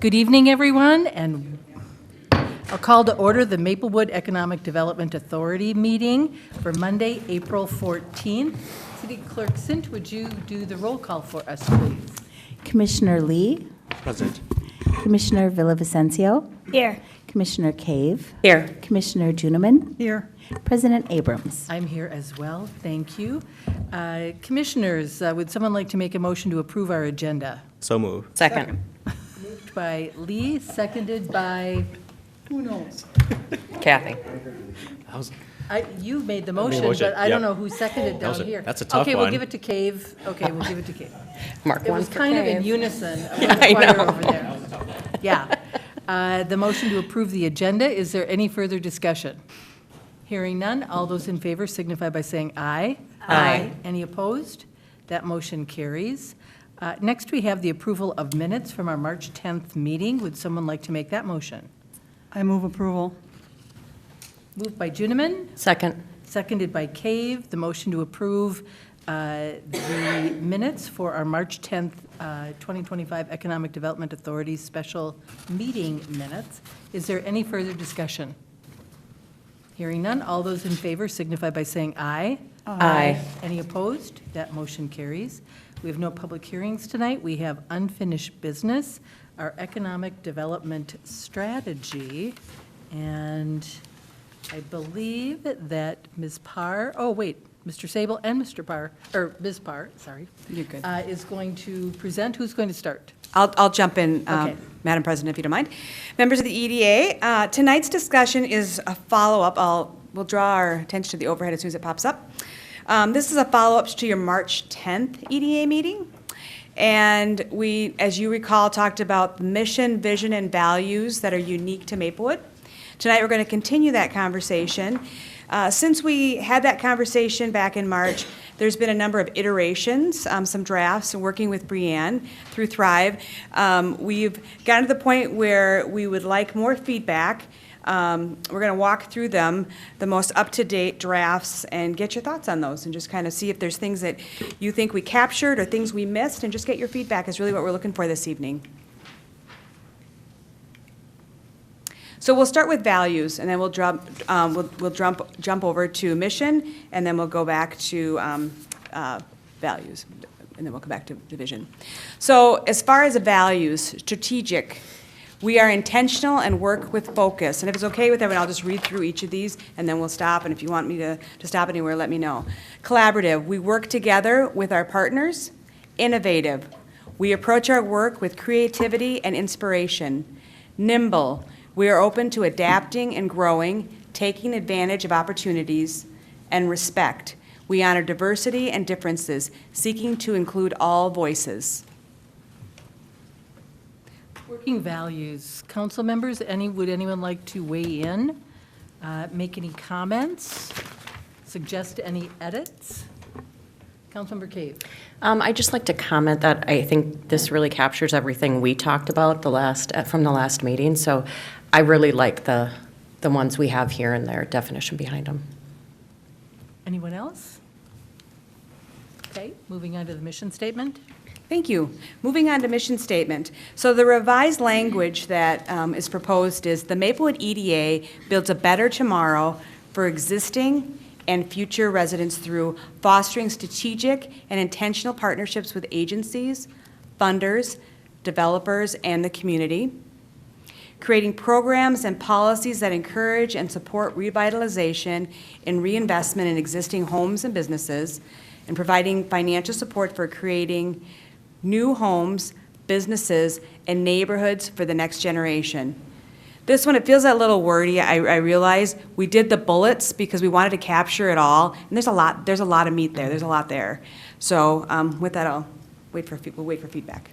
Good evening, everyone, and I'll call to order the Maplewood Economic Development Authority meeting for Monday, April 14th. City Clerk Sint, would you do the roll call for us, please? Commissioner Lee, Present. Commissioner Villavicencio, Here. Commissioner Cave, Here. Commissioner Juniman, Here. President Abrams. I'm here as well, thank you. Commissioners, would someone like to make a motion to approve our agenda? So move. Second. Moved by Lee, seconded by, who knows? Kathy. You made the motion, motion, but I don't yep. know who seconded That down was here. that's a tough Okay, we'll one. give it to Cave. Okay, we'll give it to Cave. Mark It one was for kind of in Cave. unison of Yeah, the I choir know. over there. Yeah. The motion to approve the agenda, is there any further discussion? Hearing none, all those in favor signify by saying aye. Aye. Any opposed? That motion carries. Next, we have the approval of minutes from our March 10th meeting. Would someone like to make that motion? I move approval. Moved by Juniman, Second. seconded by Cave. The motion to approve the minutes for our March 10th, 2025 Economic Development Authority special meeting minutes. Is there any further discussion? Hearing none, all those in favor signify by saying aye. Aye. Any opposed? That motion carries. We have no public hearings tonight. We have unfinished business, our economic development strategy, and I believe that Ms. Parr, oh, wait, Mr. Sable and Mr. Parr, or Ms. Parr, sorry. You're good. Is going to present. Who's going to start? I'll jump in, Okay. Madam President, if you don't mind. Members of the EDA, tonight's discussion is a follow-up. We'll draw our attention to the overhead as soon as it pops up. This is a follow-up to your March 10th EDA meeting. And we, as you recall, talked about the mission, vision, and values that are unique to Maplewood. Tonight, we're going to continue that conversation. Since we had that conversation back in March, there's been a number of iterations, some drafts, and working with Breanne through Thrive. We've gotten to the point where we would like more feedback. We're going to walk through them, the most up-to-date drafts, and get your thoughts on those, and just kind of see if there's things that you think we captured or things we missed, and just get your feedback is really what we're looking for this evening. So we'll start with values, and then we'll jump over to mission, and then we'll go back to values, and then we'll come back to vision. So as far as the values, strategic, we are intentional and work with focus. And if it's okay with everyone, I'll just read through each of these, and then we'll stop. And if you want me to stop anywhere, let me know. Collaborative, we work together with our partners. Innovative, we approach our work with creativity and inspiration. Nimble, we are open to adapting and growing, taking advantage of opportunities. And respect, we honor diversity and differences, seeking to include all voices. Working values. Council members, would anyone like to weigh in, make any comments, suggest any edits? Councilmember Cave. I'd just like to comment that I think this really captures everything we talked about from the last meeting. So I really like the ones we have here and their definition behind them. Anyone else? Okay, moving on to the mission statement. Thank you. Moving on to mission statement. So the revised language that is proposed is the Maplewood EDA builds a better tomorrow for existing and future residents through fostering strategic and intentional partnerships with agencies, funders, developers, and the community, creating programs and policies that encourage and support revitalization and reinvestment in existing homes and businesses, and providing financial support for creating new homes, businesses, and neighborhoods for the next generation. This one, it feels a little wordy. I realize we did the bullets because we wanted to capture it all, and there's a lot of meat there. There's a lot there. So with that, we'll wait for feedback.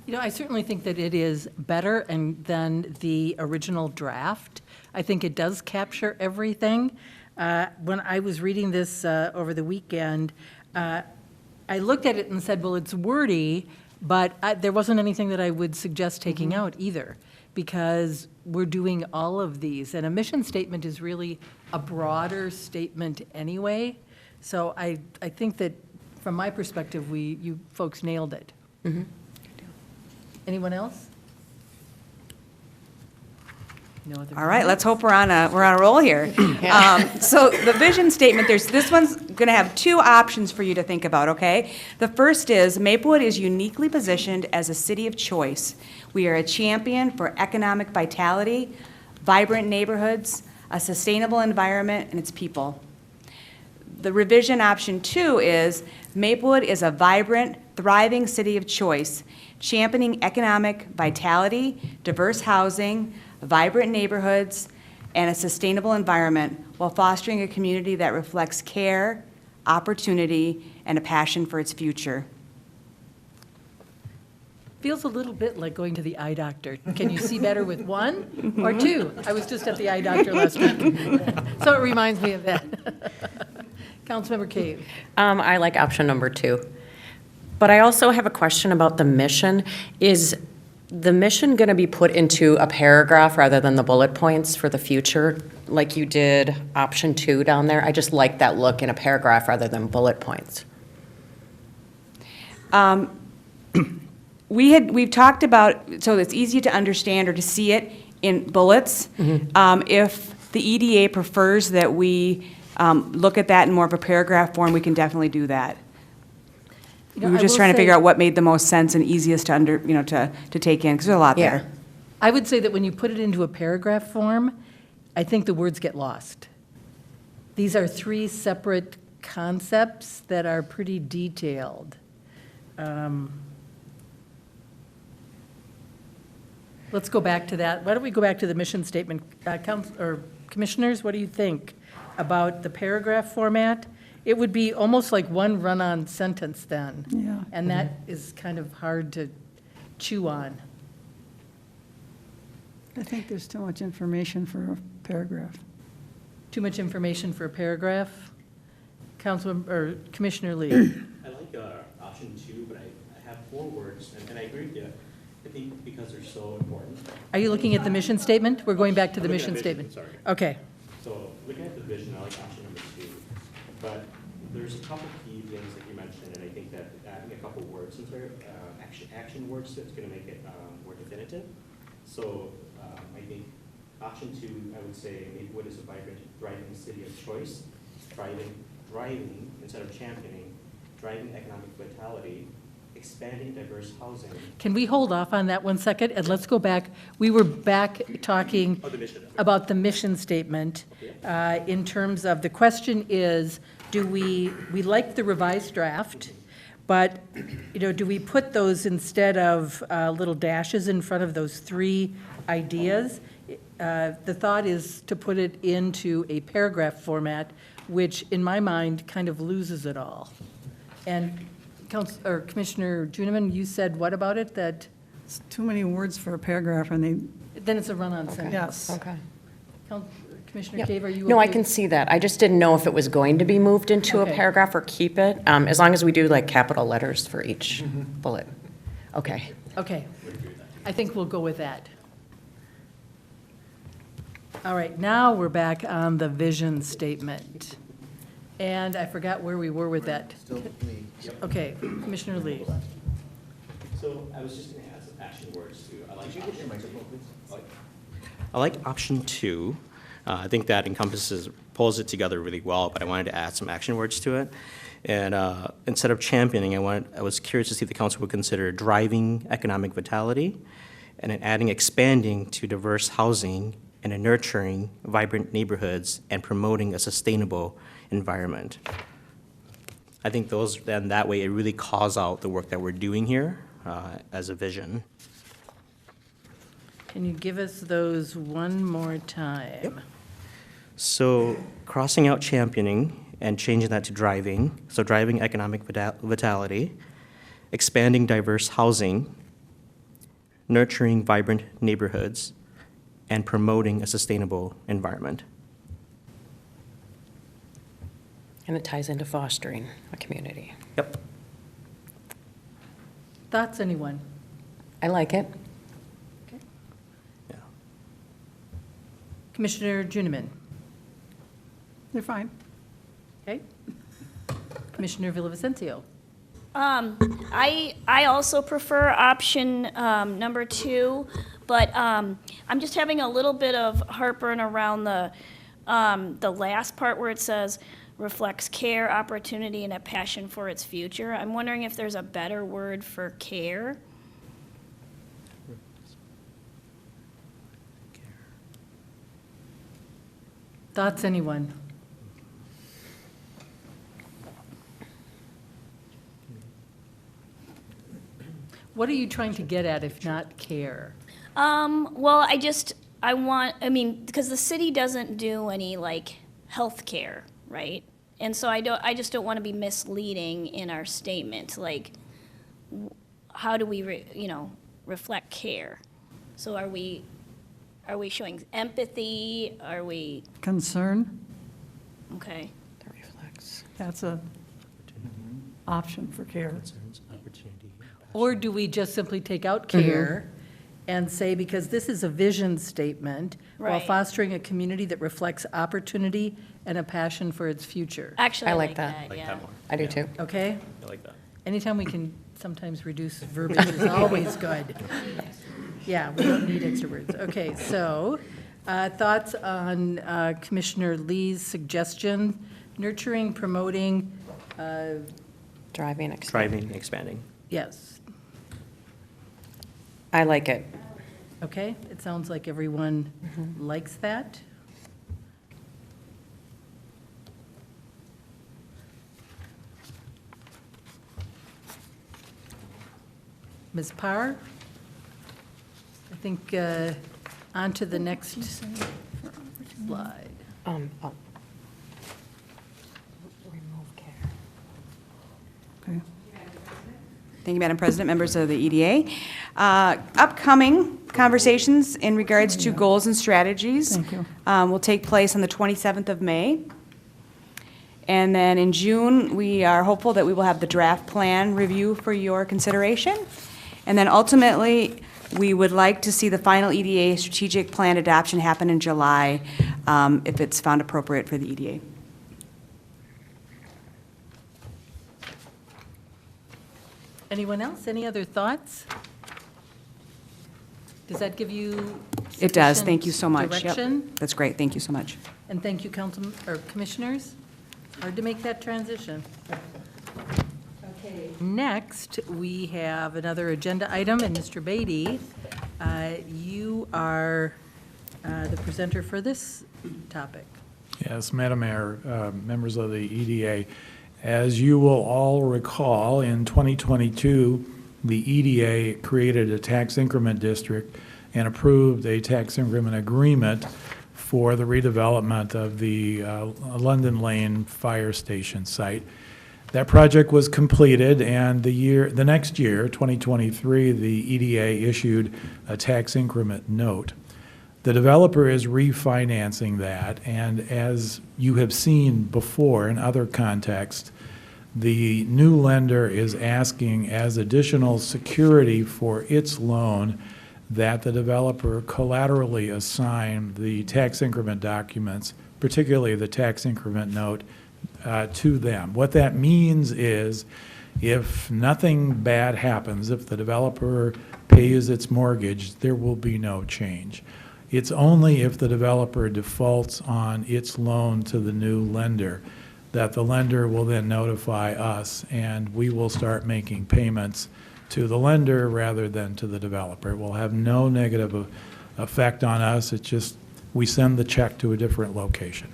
You know, I certainly think that it is better than the original draft. I think it does capture everything. When I was reading this over the weekend, I looked at it and said, well, it's wordy, but there wasn't anything that I would suggest taking out either, because we're doing all of these. And a mission statement is really a broader statement anyway. So I think that from my perspective, you folks nailed it. Mm-hmm. Anyone else? No other All right, let's hope we're on a roll here. So the vision statement, this one's going to have two options for you to think about, okay? The first is Maplewood is uniquely positioned as a city of choice. We are a champion for economic vitality, vibrant neighborhoods, a sustainable environment, and its people. The revision option 2 is Maplewood is a vibrant, thriving city of choice, championing economic vitality, diverse housing, vibrant neighborhoods, and a sustainable environment while fostering a community that reflects care, opportunity, and a passion for its future. Feels a little bit like going to the eye doctor. Can you see better with one or two? I was just at the eye doctor last week, so it reminds me of that. Councilmember Cave. I like option number 2. But I also have a question about the mission. Is the mission going to be put into a paragraph rather than the bullet points for the future, like you did option 2 down there? I just like that look in a paragraph rather than bullet points. We've talked about, so it's easy to understand or to see it in bullets. If the EDA prefers that we look at that in more of a paragraph form, we can definitely do that. You know, We were I just will trying to say- figure out what made the most sense and easiest to take in, because there's a lot Yeah. there. I would say that when you put it into a paragraph form, I think the words get lost. These are 3 separate concepts that are pretty detailed. Let's go back to that. Why don't we go back to the mission statement? Commissioners, what do you think about the paragraph format? It would be almost like one run-on sentence then. Yeah. And that is kind of hard to chew on. I think there's too much information for a paragraph. Too much information for a paragraph? or Commissioner Lee? I like option 2, but I have 4 words, and I agree with you. I think because they're so important. Are you looking at the mission statement? We're going back to the I'm looking mission at statement. Sorry. Okay. So looking at the vision, I like option number 2. But there's a couple key things that you mentioned, and I think that adding a couple words into action words to it's going to make it more definitive. So I think option 2, I would say Maplewood is a vibrant, thriving city of choice, driving instead of championing, driving economic vitality, expanding diverse housing. Can we hold off on that 1 second, and let's go back? We were back talking Oh, the mission. about the mission statement in terms of, the question is, do we like the revised draft, but, do we put those instead of little dashes in front of those 3 ideas? The thought is to put it into a paragraph format, which in my mind kind of loses it all. And Commissioner Juniman, you said what about it? That It's too many words for a paragraph, and then it's a run-on sentence. yes. Okay. Commissioner Yep. Cave, are you okay? No, I can see that. I just didn't know if it was going to be moved into a Okay. paragraph or keep it, as long as we do like capital letters for each bullet. Okay. Okay. I think we'll go with that. All right, now we're back on the vision statement. And I forgot where we were with that. Okay, Commissioner Lee. So I was just going to add some action words too. I like option 2. I think that pulls it together really well, but I wanted to add some action words to it. And instead of championing, I was curious to see if the council would consider driving economic vitality, and then adding expanding to diverse housing, and then nurturing vibrant neighborhoods and promoting a sustainable environment. I think then that way it really calls out the work that we're doing here as a vision. Can you give us those one more time? Yep. So crossing out championing and changing that to driving, so driving economic vitality, expanding diverse housing, nurturing vibrant neighborhoods, and promoting a sustainable environment. And it ties into fostering a community. Yep. Thoughts, anyone? I like it. Yeah. Commissioner Juniman? They're fine. Okay. Commissioner Villavicencio? I also prefer option number 2, but I'm just having a little bit of heartburn around the last part where it says reflects care, opportunity, and a passion for its future. I'm wondering if there's a better word for care. Thoughts, anyone? What are you trying to get at if not care? Well, I mean, because the city doesn't do any like health care, right? And so I just don't want to be misleading in our statement, like, how do we, reflect care? So are we showing empathy? Are we, Concern, okay. That reflects. that's a option for care. Concerns, opportunity, Or do we just simply take out care and say, because this is a vision statement, while Right. fostering a community that reflects opportunity and a passion for its future? Actually, I I like like that. that, like yeah. that more. I do too. Okay? I like that. Anytime we can sometimes reduce verbiage is always good. Yeah, we don't need extra words. Okay, so thoughts on Commissioner Lee's suggestion, nurturing, promoting, Driving, Driving, expanding. yes, I like it. okay? It sounds like everyone likes that. Ms. Parr? I think on to the next slide. Oh. Remove care. Okay. Thank you, Madam President, members of the EDA. Upcoming conversations in regards to goals and strategies Thank you. will take place on the 27th of May. And then in June, we are hopeful that we will have the draft plan review for your consideration. And then ultimately, we would like to see the final EDA strategic plan adoption happen in July, if it's found appropriate for the E EDA. Anyone else? Any other thoughts? Does that give you It does, thank you so sufficient much. Yep. direction? That's great, thank you so much. And thank you, council, or commissioners. Hard to make that transition. Okay, next, we have another agenda item, and Mr. Beatty, you are the presenter for this topic. Yes, Madam Mayor, members of the EDA, as you will all recall, in 2022, the EDA created a tax increment district and approved a tax increment agreement for the redevelopment of the London Lane Fire Station site. That project was completed, and the next year, 2023, the EDA issued a tax increment note. The developer is refinancing that, and as you have seen before in other contexts, the new lender is asking as additional security for its loan that the developer collaterally assign the tax increment documents, particularly the tax increment note, to them. What that means is if nothing bad happens, if the developer pays its mortgage, there will be no change. It's only if the developer defaults on its loan to the new lender that the lender will then notify us, and we will start making payments to the lender rather than to the developer. It will have no negative effect on us. It's just we send the check to a different location.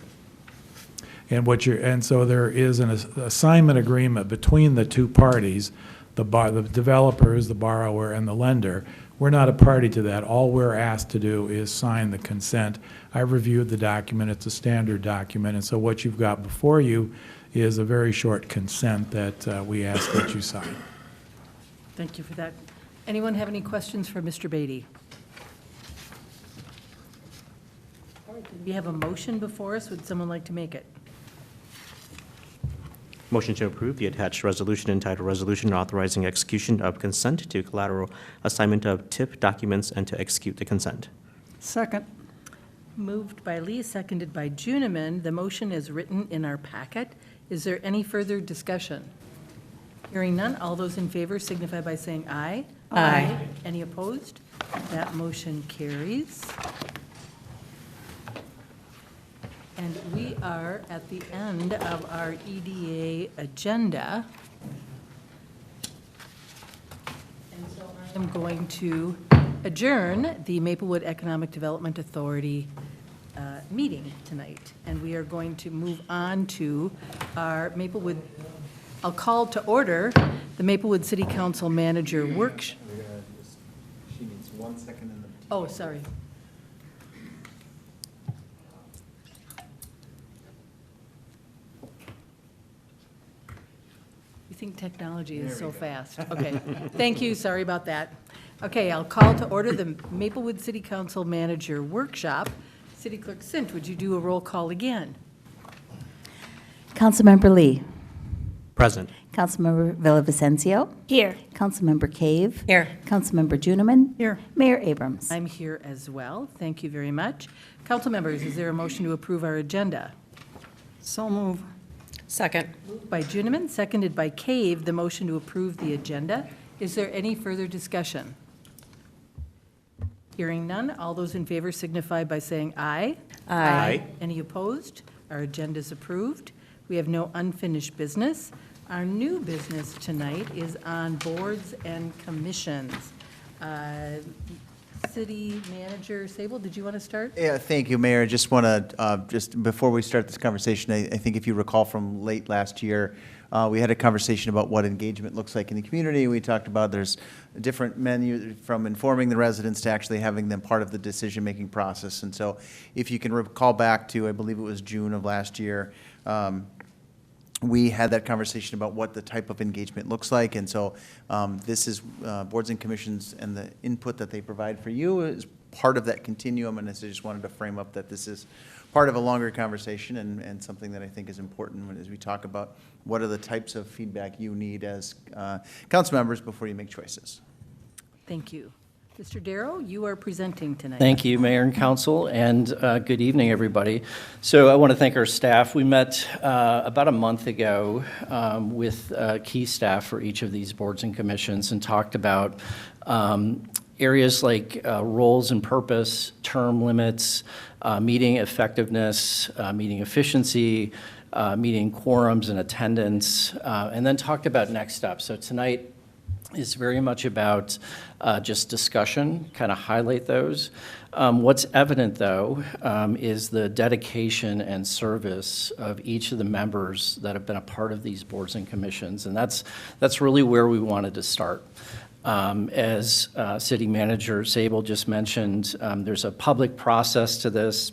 And so there is an assignment agreement between the two parties, the developers, the borrower, and the lender. We're not a party to that. All we're asked to do is sign the consent. I reviewed the document. It's a standard document. And so what you've got before you is a very short consent that we ask that you sign. Thank you for that. Anyone have any questions for Mr. Beatty? All right, we have a motion before us. Would someone like to make it? Motion to approve the attached resolution entitled Resolution Authorizing Execution of Consent to Collateral Assignment of TIP Documents and to Execute the Consent. Second, Moved by Lee, seconded by Juniman. The motion is written in our packet. Is there any further discussion? Hearing none, all those in favor signify by saying aye. Aye. Any opposed? That motion carries. And we are at the end of our EDA agenda. And so I am going to adjourn the Maplewood Economic Development Authority meeting tonight. And we are going to move on to our Maplewood, I'll call to order the Maplewood City Council Manager Workshop. She needs 1 second in the. Oh, sorry. You think technology is so fast. Okay, thank you, sorry about that. Okay, I'll call to order the Maplewood City Council Manager Workshop. City Clerk Sint, would you do a roll call again? Councilmember Lee. Present. Councilmember Villavicencio. Here. Councilmember Cave. Here. Councilmember Juniman. Here. Mayor Abrams. I'm here as well, thank you very much. Council members, is there a motion to approve our agenda? So move. Second. Moved by Juniman, seconded by Cave, the motion to approve the agenda. Is there any further discussion? Hearing none, all those in favor signify by saying aye. Aye. Any opposed? Our agenda is approved. We have no unfinished business. Our new business tonight is on boards and commissions. City Manager Sable, did you want to start? Yeah, thank you, Mayor. Just want to, just before we start this conversation, I think if you recall from late last year, we had a conversation about what engagement looks like in the community. We talked about there's a different menu from informing the residents to actually having them part of the decision-making process. And so if you can recall back to, I believe it was June of last year, we had that conversation about what the type of engagement looks like. And so this is boards and commissions, and the input that they provide for you is part of that continuum. And I just wanted to frame up that this is part of a longer conversation and something that I think is important as we talk about what are the types of feedback you need as council members before you make choices. Thank you. Mr. Darrow, you are presenting tonight. Thank you, Mayor and Council, and good evening, everybody. So I want to thank our staff. We met about a month ago with key staff for each of these boards and commissions and talked about areas like roles and purpose, term limits, meeting effectiveness, meeting efficiency, meeting quorums and attendance, and then talked about next steps. So tonight is very much about just discussion, kind of highlight those. What's evident, though, is the dedication and service of each of the members that have been a part of these boards and commissions, and that's really where we wanted to start. As City Manager Sable just mentioned, there's a public process to this,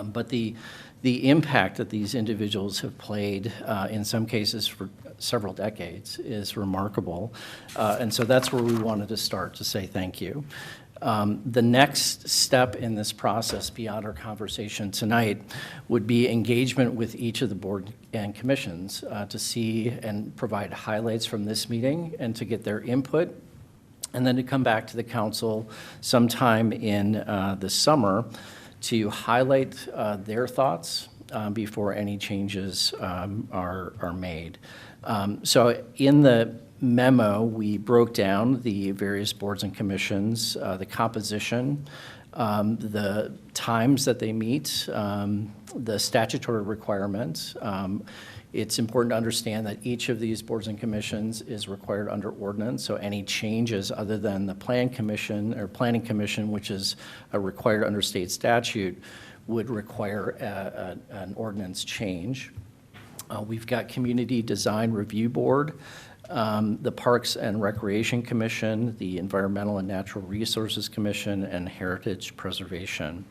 but the impact that these individuals have played, in some cases for several decades, is remarkable. And so that's where we wanted to start, to say thank you. The next step in this process, beyond our conversation tonight, would be engagement with each of the board and commissions to see and provide highlights from this meeting and to get their input, and then to come back to the council sometime in the summer to highlight their thoughts before any changes are made. So in the memo, we broke down the various boards and commissions, the composition, the times that they meet, the statutory requirements. It's important to understand that each of these boards and commissions is required under ordinance, so any changes other than the Planning Commission, which is required under state statute, would require an ordinance change. We've got Community Design Review Board, the Parks and Recreation Commission, the Environmental and Natural Resources Commission, and Heritage Preservation.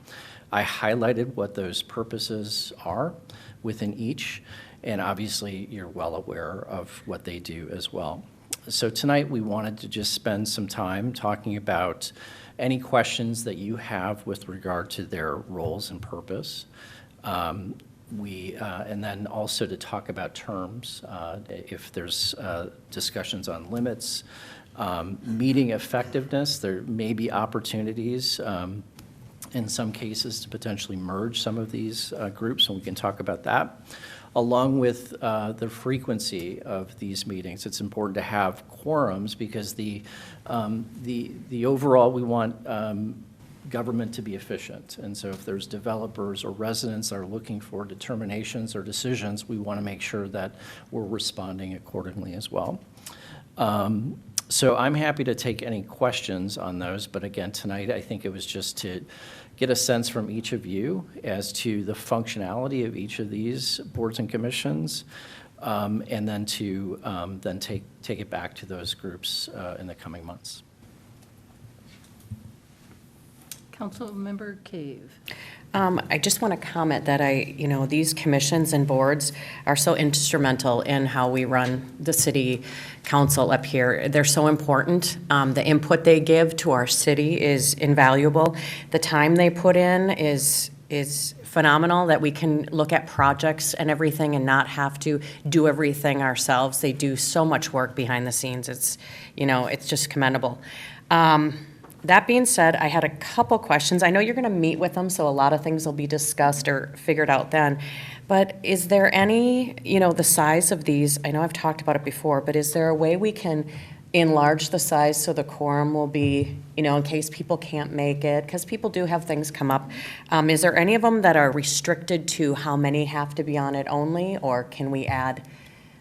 I highlighted what those purposes are within each, and obviously you're well aware of what they do as well. So tonight we wanted to just spend some time talking about any questions that you have with regard to their roles and purpose. And then also to talk about terms, if there's discussions on limits, meeting effectiveness. There may be opportunities in some cases to potentially merge some of these groups, and we can talk about that. Along with the frequency of these meetings, it's important to have quorums because the overall, we want government to be efficient. And so if there's developers or residents that are looking for determinations or decisions, we want to make sure that we're responding accordingly as well. So I'm happy to take any questions on those, but again, tonight I think it was just to get a sense from each of you as to the functionality of each of these boards and commissions, and then to then take it back to those groups in the coming months. Councilmember Cave. I just want to comment that these commissions and boards are so instrumental in how we run the city council up here. They're so important. The input they give to our city is invaluable. The time they put in is phenomenal, that we can look at projects and everything and not have to do everything ourselves. They do so much work behind the scenes. It's just commendable. That being said, I had a couple questions. I know you're going to meet with them, so a lot of things will be discussed or figured out then. But is there any, the size of these, I know I've talked about it before, but is there a way we can enlarge the size so the quorum will be, in case people can't make it? Because people do have things come up. Is there any of them that are restricted to how many have to be on it only, or can we add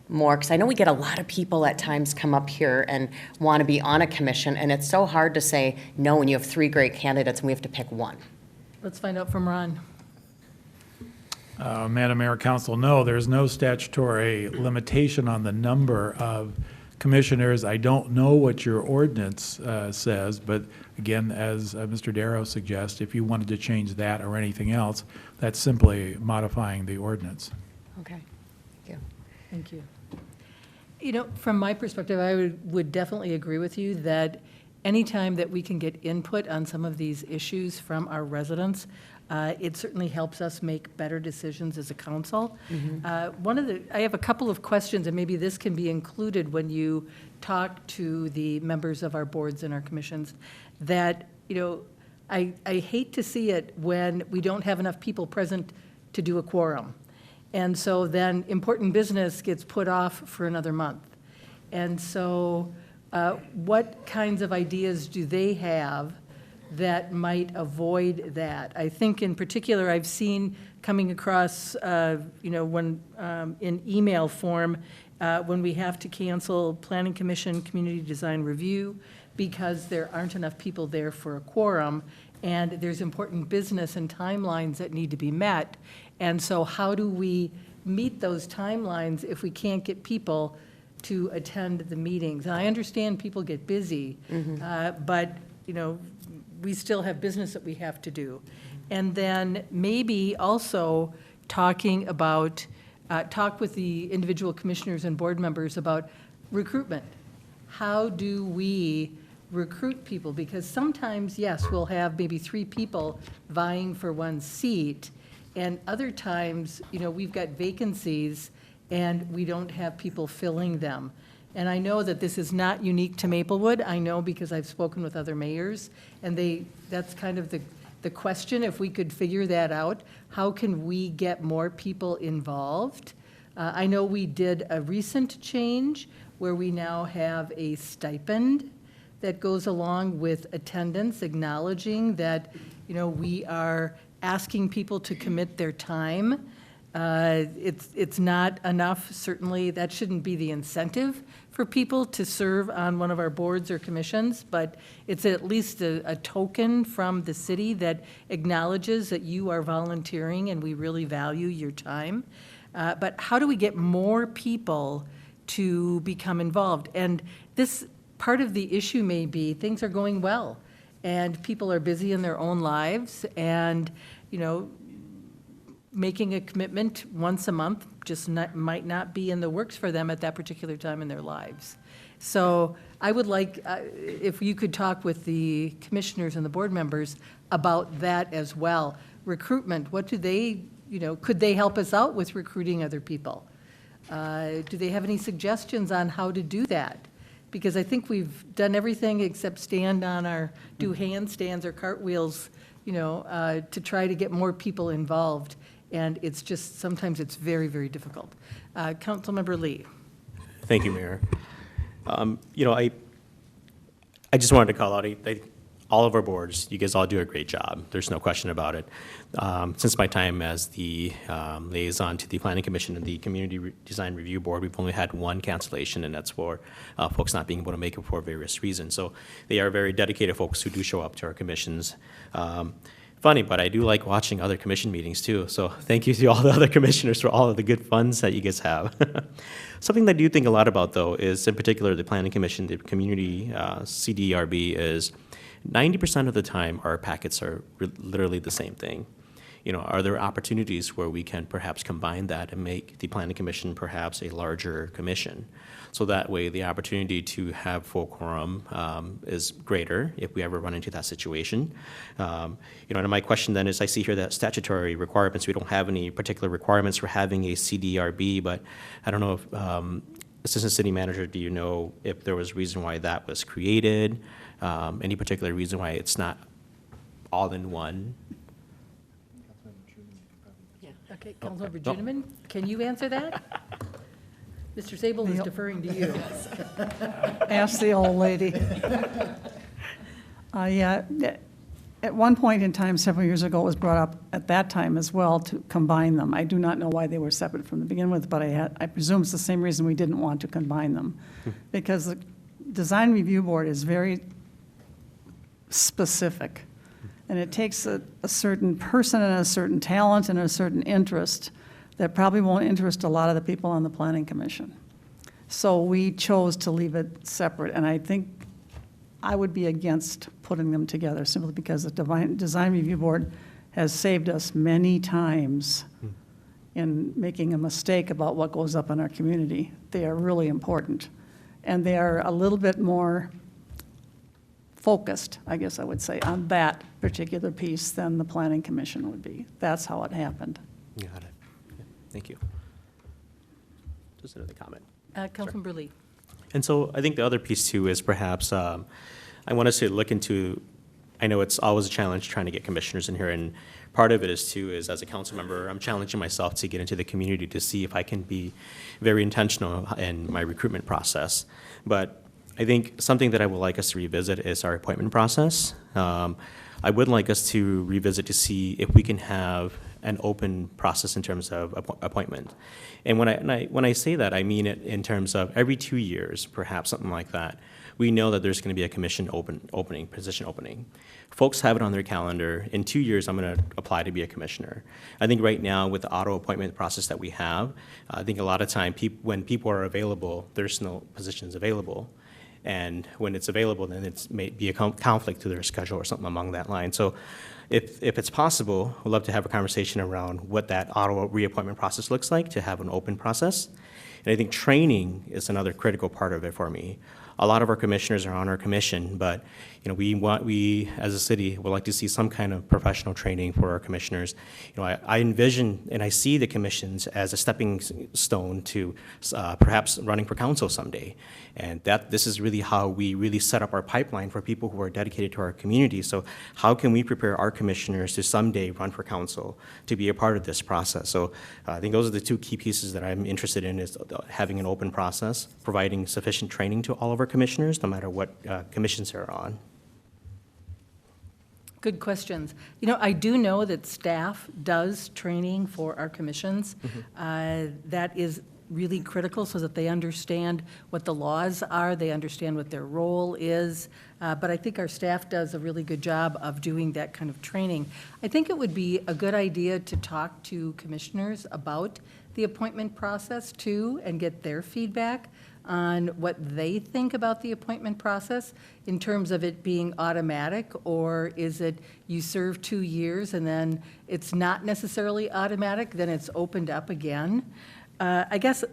more? Because I know we get a lot of people at times come up here and want to be on a commission, and it's so hard to say no when you have 3 great candidates and we have to pick one. Let's find out from Ron. Madam Mayor, Council, no, there's no statutory limitation on the number of commissioners. I don't know what your ordinance says, but again, as Mr. Darrow suggests, if you wanted to change that or anything else, that's simply modifying the ordinance. Okay. Thank you. Thank you. From my perspective, I would definitely agree with you that anytime that we can get input on some of these issues from our residents, it certainly helps us make better decisions as a council. I have a couple of questions, and maybe this can be included when you talk to the members of our boards and our commissions, that, I hate to see it when we don't have enough people present to do a quorum. And so then important business gets put off for another month. And so what kinds of ideas do they have that might avoid that? I think in particular, I've seen coming across, when in email form, when we have to cancel Planning Commission Community Design Review because there aren't enough people there for a quorum, and there's important business and timelines that need to be met. And so how do we meet those timelines if we can't get people to attend the meetings? And I understand people get busy, but, we still have business that we have to do. And then maybe also talk with the individual commissioners and board members about recruitment. How do we recruit people? Because sometimes, yes, we'll have maybe 3 people vying for one seat, and other times, we've got vacancies and we don't have people filling them. And I know that this is not unique to Maplewood. I know because I've spoken with other mayors, and that's kind of the question, if we could figure that out. How can we get more people involved? I know we did a recent change where we now have a stipend that goes along with attendance, acknowledging that, we are asking people to commit their time. It's not enough, certainly, that shouldn't be the incentive for people to serve on one of our boards or commissions, but it's at least a token from the city that acknowledges that you are volunteering and we really value your time. But how do we get more people to become involved? And this part of the issue may be things are going well and people are busy in their own lives, and, making a commitment once a month just might not be in the works for them at that particular time in their lives. So I would like, if you could talk with the commissioners and the board members about that as well. Recruitment, what do they, could they help us out with recruiting other people? Do they have any suggestions on how to do that? Because I think we've done everything except do handstands or cartwheels to try to get more people involved. And it's just, sometimes it's very, very difficult. Councilmember Lee. Thank you, Mayor. I just wanted to call out, all of our boards, you guys all do a great job. There's no question about it. Since my time as the liaison to the Planning Commission and the Community Design Review Board, we've only had one cancellation, and that's for folks not being able to make it for various reasons. So they are very dedicated folks who do show up to our commissions. Funny, but I do like watching other commission meetings too. So thank you to all the other commissioners for all of the good funds that you guys have. Something that I do think a lot about, though, is in particular the Planning Commission, the Community CDRB, is 90% of the time our packets are literally the same thing. Are there opportunities where we can perhaps combine that and make the Planning Commission perhaps a larger commission? So that way the opportunity to have full quorum is greater if we ever run into that situation. And my question then is, I see here that statutory requirements, we don't have any particular requirements for having a CDRB, but I don't know if, Assistant City Manager, do you know if there was a reason why that was created? Any particular reason why it's not all in one? Okay, Councilmember Juniman, can you answer that? Mr. Sable is deferring to you. Ask the old lady. Yeah, at one point in time, several years ago, it was brought up at that time as well to combine them. I do not know why they were separate from the begin with, but I presume it's the same reason we didn't want to combine them. Because the Design Review Board is very specific. And it takes a certain person and a certain talent and a certain interest that probably won't interest a lot of the people on the Planning Commission. So we chose to leave it separate, and I think I would be against putting them together simply because the Design Review Board has saved us many times in making a mistake about what goes up in our community. They are really important, and they are a little bit more focused, I guess I would say, on that particular piece than the Planning Commission would be. That's how it happened. Got it. Yeah, thank you. Just another comment. Councilmember Lee. And so I think the other piece too is perhaps I want us to look into, I know it's always a challenge trying to get commissioners in here, and part of it is as a council member, I'm challenging myself to get into the community to see if I can be very intentional in my recruitment process. But I think something that I would like us to revisit is our appointment process. I would like us to revisit to see if we can have an open process in terms of appointment. And when I say that, I mean it in terms of every 2 years, perhaps something like that. We know that there's going to be a commission position opening. Folks have it on their calendar. In 2 years, I'm going to apply to be a commissioner. I think right now with the auto appointment process that we have, I think a lot of time when people are available, there's no positions available. And when it's available, then it may be a conflict to their schedule or something along that line. So if it's possible, we'd love to have a conversation around what that auto reappointment process looks like, to have an open process. And I think training is another critical part of it for me. A lot of our commissioners are on our commission, but we as a city would like to see some kind of professional training for our commissioners. I envision and I see the commissions as a stepping stone to perhaps running for council someday. And this is really how we really set up our pipeline for people who are dedicated to our community. So how can we prepare our commissioners to someday run for council, to be a part of this process? So I think those are the two key pieces that I'm interested in, is having an open process, providing sufficient training to all of our commissioners, no matter what commissions they're on. Good questions. I do know that staff does training for our commissions. That is really critical so that they understand what the laws are, they understand what their role is. But I think our staff does a really good job of doing that kind of training. I think it would be a good idea to talk to commissioners about the appointment process too, and get their feedback on what they think about the appointment process in terms of it being automatic, or is it you serve 2 years and then it's not necessarily automatic, then it's opened up again. I guess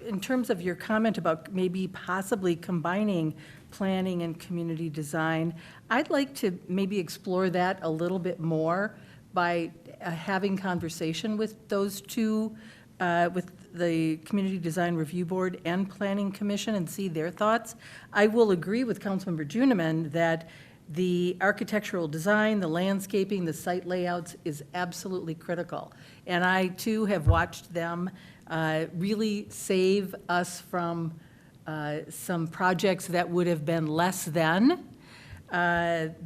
in terms of your comment about maybe possibly combining planning and community design, I'd like to maybe explore that a little bit more by having conversation with those two, with the Community Design Review Board and Planning Commission, and see their thoughts. I will agree with Councilmember Juniman that the architectural design, the landscaping, the site layouts is absolutely critical. And I too have watched them really save us from some projects that would have been less than,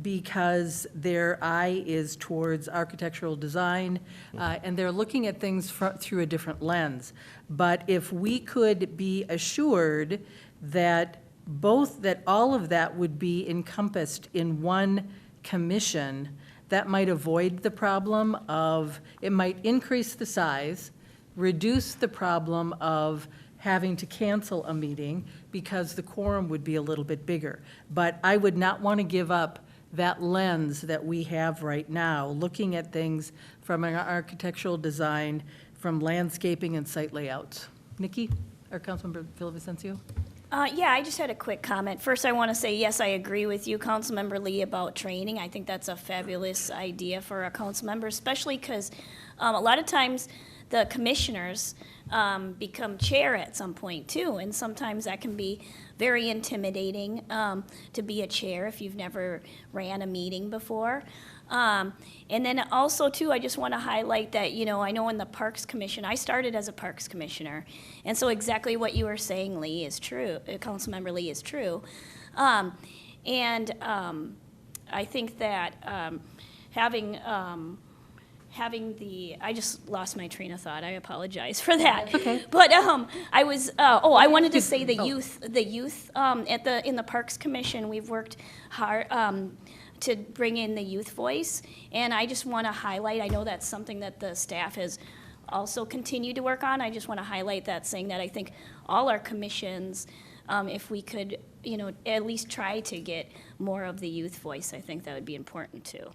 because their eye is towards architectural design, and they're looking at things through a different lens. But if we could be assured that that all of that would be encompassed in one commission, that might avoid the problem of, it might increase the size, reduce the problem of having to cancel a meeting because the quorum would be a little bit bigger. But I would not want to give up that lens that we have right now, looking at things from an architectural design, from landscaping and site layouts. Nikki, or Councilmember Villavicencio? Yeah, I just had a quick comment. First, I want to say, yes, I agree with you, Councilmember Lee, about training. I think that's a fabulous idea for a council member, especially because a lot of times the commissioners become chair at some point too, and sometimes that can be very intimidating to be a chair if you've never ran a meeting before. And then also too, I just want to highlight that, I know in the Parks Commission, I started as a Parks Commissioner, and so exactly what you were saying, Lee, is true, Councilmember Lee, is true. I think that having I just lost my train of thought. I apologize for that. Okay. But I wanted to say the youth in the Parks Commission, we've worked hard to bring in the youth voice, and I just want to highlight. I know that's something that the staff has also continued to work on. I just want to highlight that, saying that I think all our commissions, if we could, at least try to get more of the youth voice, I think that would be important too.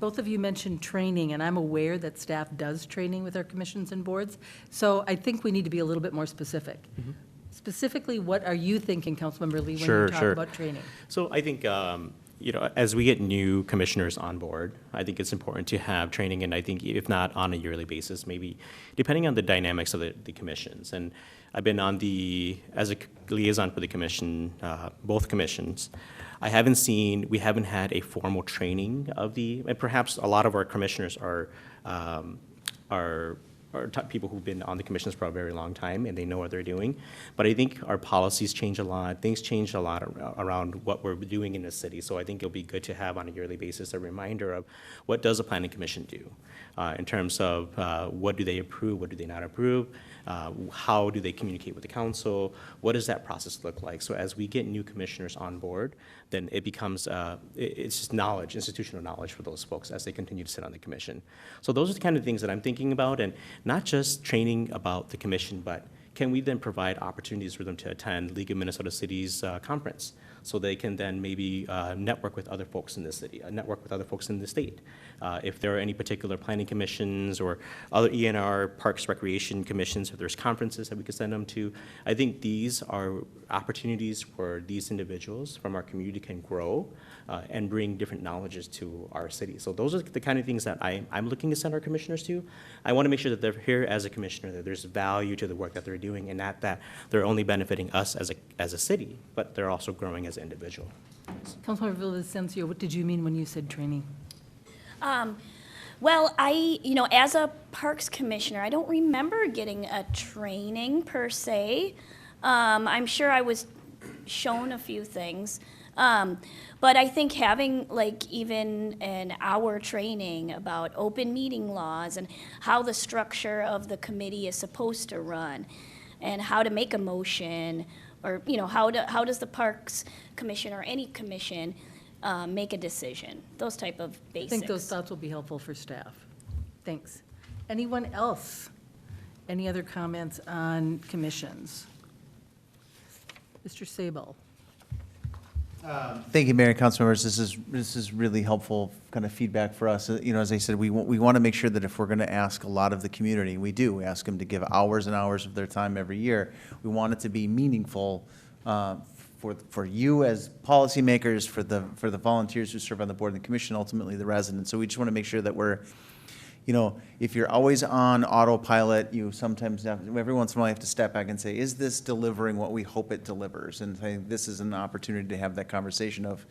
Both of you mentioned training, and I'm aware that staff does training with our commissions and boards, so I think we need to be a little bit more specific. Specifically, what are you thinking, Councilmember Lee, when you talk about training? So I think, as we get new commissioners on board, I think it's important to have training, and I think if not on a yearly basis, maybe depending on the dynamics of the commissions. And I've been as a liaison for the commission, both commissions. We haven't had a formal training and perhaps a lot of our commissioners are people who've been on the commissions for a very long time and they know what they're doing. But I think our policies change a lot. Things change a lot around what we're doing in the city. So I think it'll be good to have on a yearly basis a reminder of what does a planning commission do in terms of what do they approve, what do they not approve, how do they communicate with the council, what does that process look like? So as we get new commissioners on board, then it becomes, it's just knowledge, institutional knowledge for those folks as they continue to sit on the commission. So those are the kind of things that I'm thinking about, and not just training about the commission, but can we then provide opportunities for them to attend League of Minnesota Cities conference so they can then maybe network with other folks in the city, network with other folks in the state. If there are any particular planning commissions or other ENR, Parks, Recreation commissions, if there's conferences that we could send them to, I think these are opportunities where these individuals from our community can grow and bring different knowledges to our city. So those are the kind of things that I'm looking to send our commissioners to. I want to make sure that they're here as a commissioner, that there's value to the work that they're doing, and not that they're only benefiting us as a city, but they're also growing as an individual. Councilmember Villavicencio, what did you mean when you said training? Well, as a Parks Commissioner, I don't remember getting a training per se. I'm sure I was shown a few things. But I think having even an hour training about open meeting laws and how the structure of the committee is supposed to run and how to make a motion, or how does the Parks Commission or any commission make a decision, those type of basics. I think those thoughts will be helpful for staff. Thanks. Anyone else? Any other comments on commissions? Mr. Sable. Thank you, Mayor and council members. This is really helpful kind of feedback for us. As I said, we want to make sure that if we're going to ask a lot of the community, we ask them to give hours and hours of their time every year. We want it to be meaningful for you as policymakers, for the volunteers who serve on the board and the commission, ultimately the residents. So we just want to make sure that we're, if you're always on autopilot, you sometimes every once in a while have to step back and say, is this delivering what we hope it delivers? And I think this is an opportunity to have that conversation of,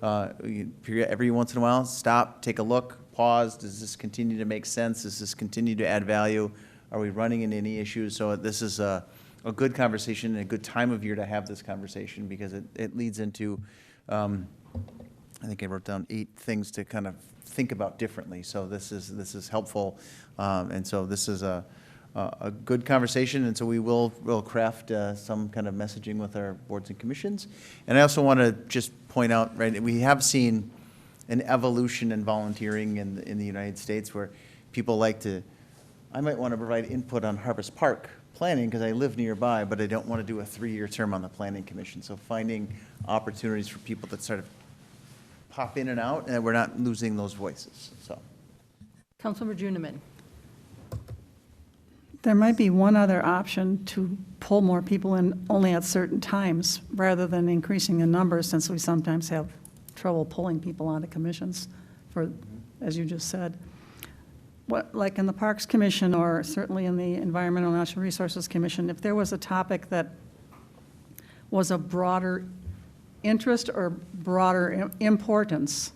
every once in a while, stop, take a look, pause. Does this continue to make sense? Does this continue to add value? Are we running into any issues? So this is a good conversation and a good time of year to have this conversation because it leads into, I think I wrote down 8 things to kind of think about differently. So this is helpful, and so this is a good conversation. And so we'll craft some kind of messaging with our boards and commissions. And I also want to just point out, right, we have seen an evolution in volunteering in the United States where people like to. I might want to provide input on Harvest Park planning because I live nearby, but I don't want to do a 3-year term on the planning commission. So finding opportunities for people that sort of pop in and out, and we're not losing those voices, so. Councilmember Juniman. There might be one other option to pull more people in only at certain times, rather than increasing the numbers, since we sometimes have trouble pulling people onto commissions for, as you just said. What, like in the Parks Commission, or certainly in the Environmental and Natural Resources Commission, if there was a topic that was a broader interest or broader importance,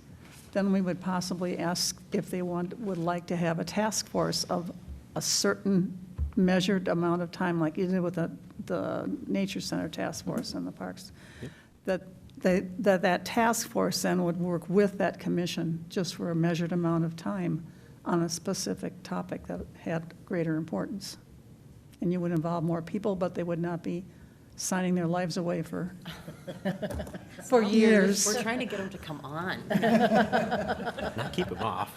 then we would possibly ask if they would like to have a task force of a certain measured amount of time, like you did with the Nature Center task force and the parks. That task force then would work with that commission just for a measured amount of time on a specific topic that had greater importance. And you would involve more people, but they would not be signing their lives away for years. We're trying to get them to come on. Not keep them off.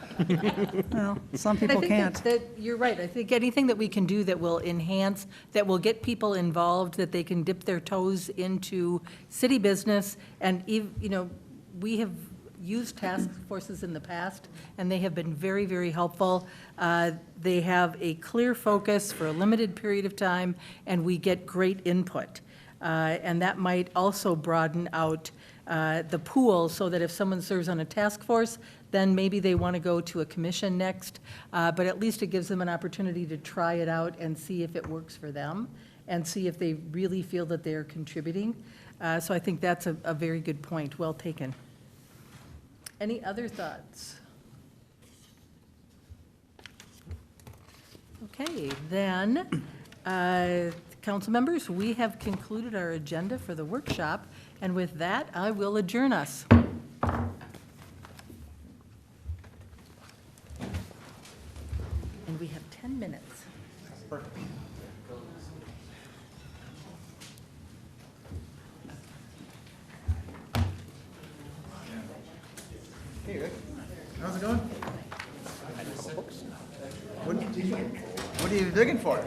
Well, some I people think can't. that you're right. I think anything that we can do that will enhance, that will get people involved, that they can dip their toes into city business, and, we have used task forces in the past, and they have been very, very helpful. They have a clear focus for a limited period of time, and we get great input. And that might also broaden out the pool so that if someone serves on a task force, then maybe they want to go to a commission next. But at least it gives them an opportunity to try it out and see if it works for them and see if they really feel that they're contributing. So I think that's a very good point. Well taken. Any other thoughts? Okay, then, council members, we have concluded our agenda for the workshop, and with that, I will adjourn us. And we have 10 minutes. Hey, Rick. How's it going? What are you digging for?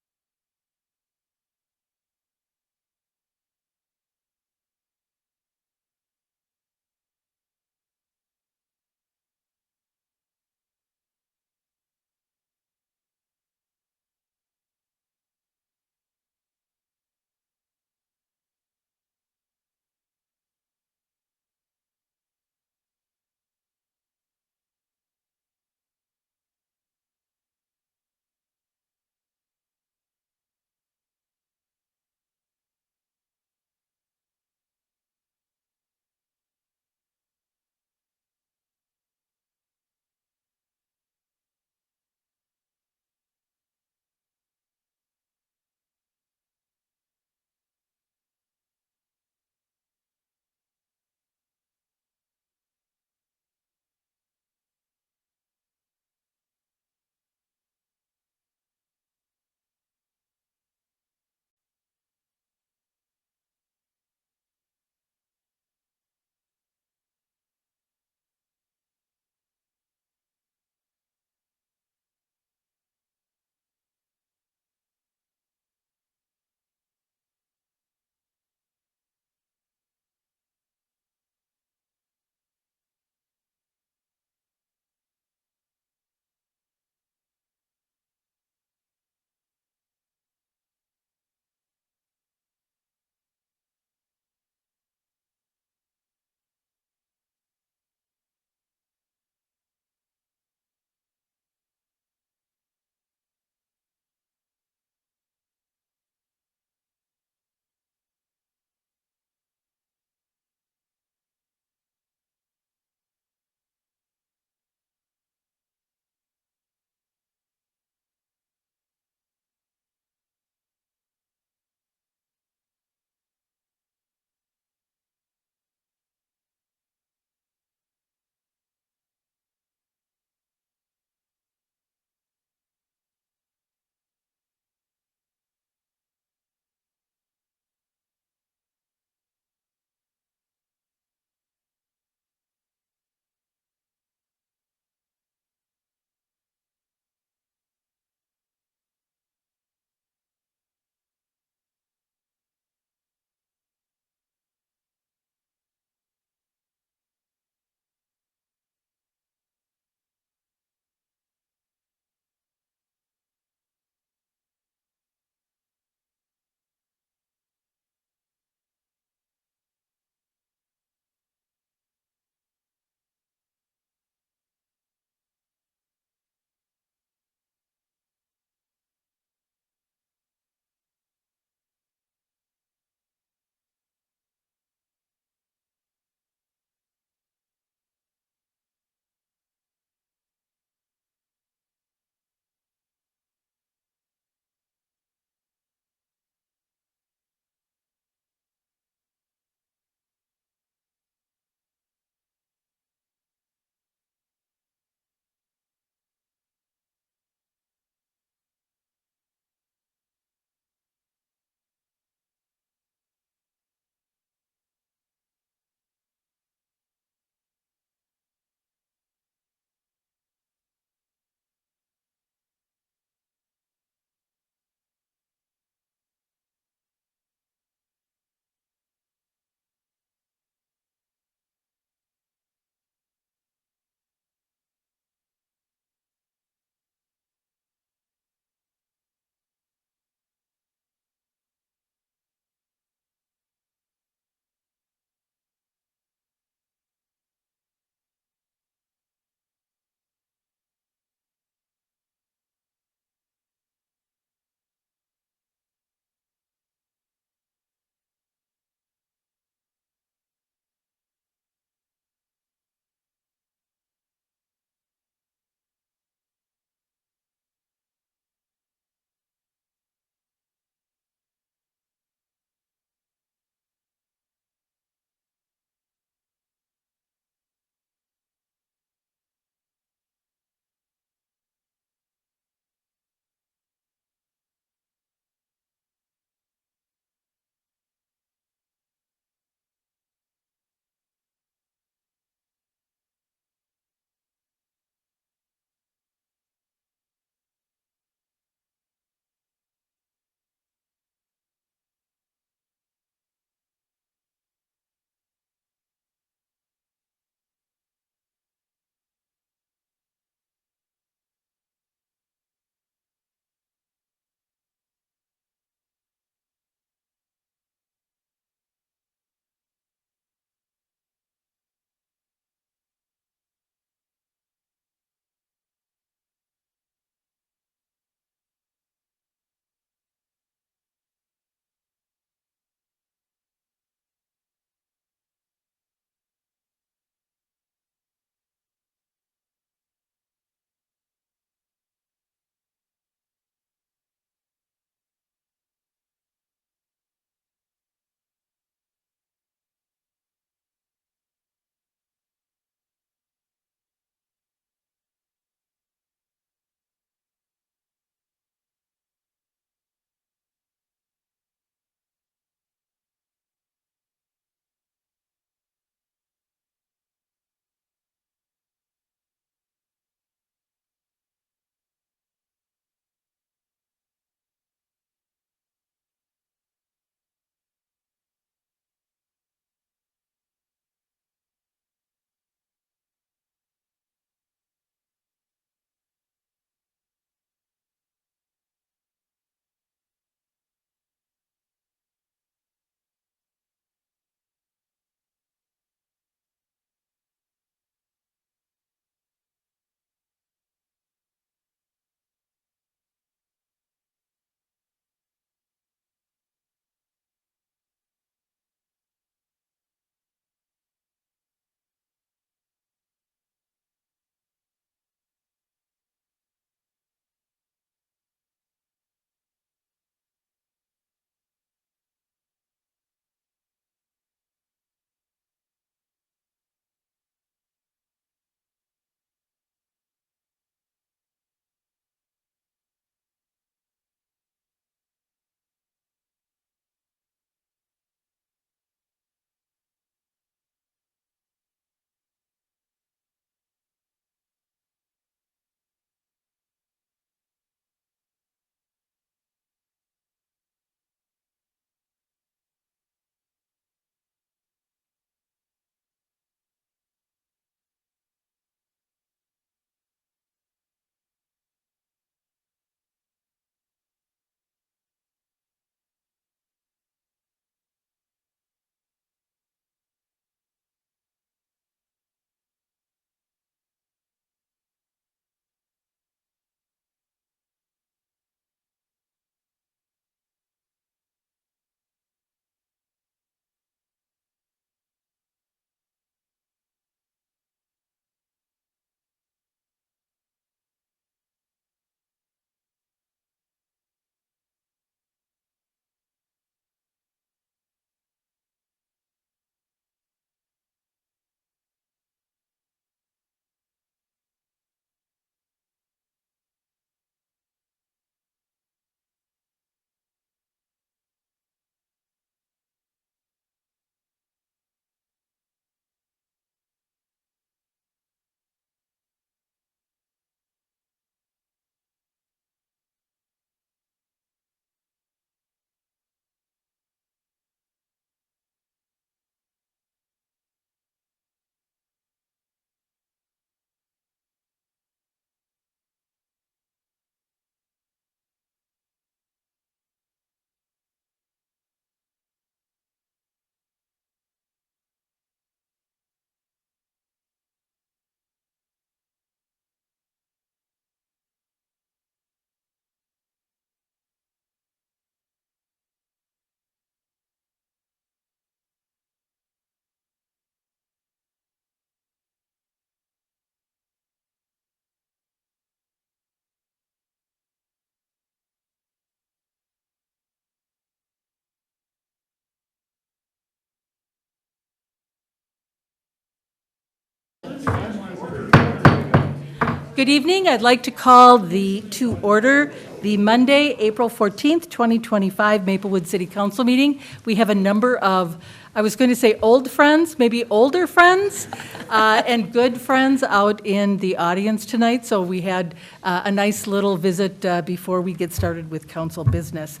Good evening. I'd like to call to order the Monday, April 14th, 2025 Maplewood City Council meeting. We have a number of, I was going to say old friends, maybe older friends, and good friends out in the audience tonight. So we had a nice little visit before we get started with council business.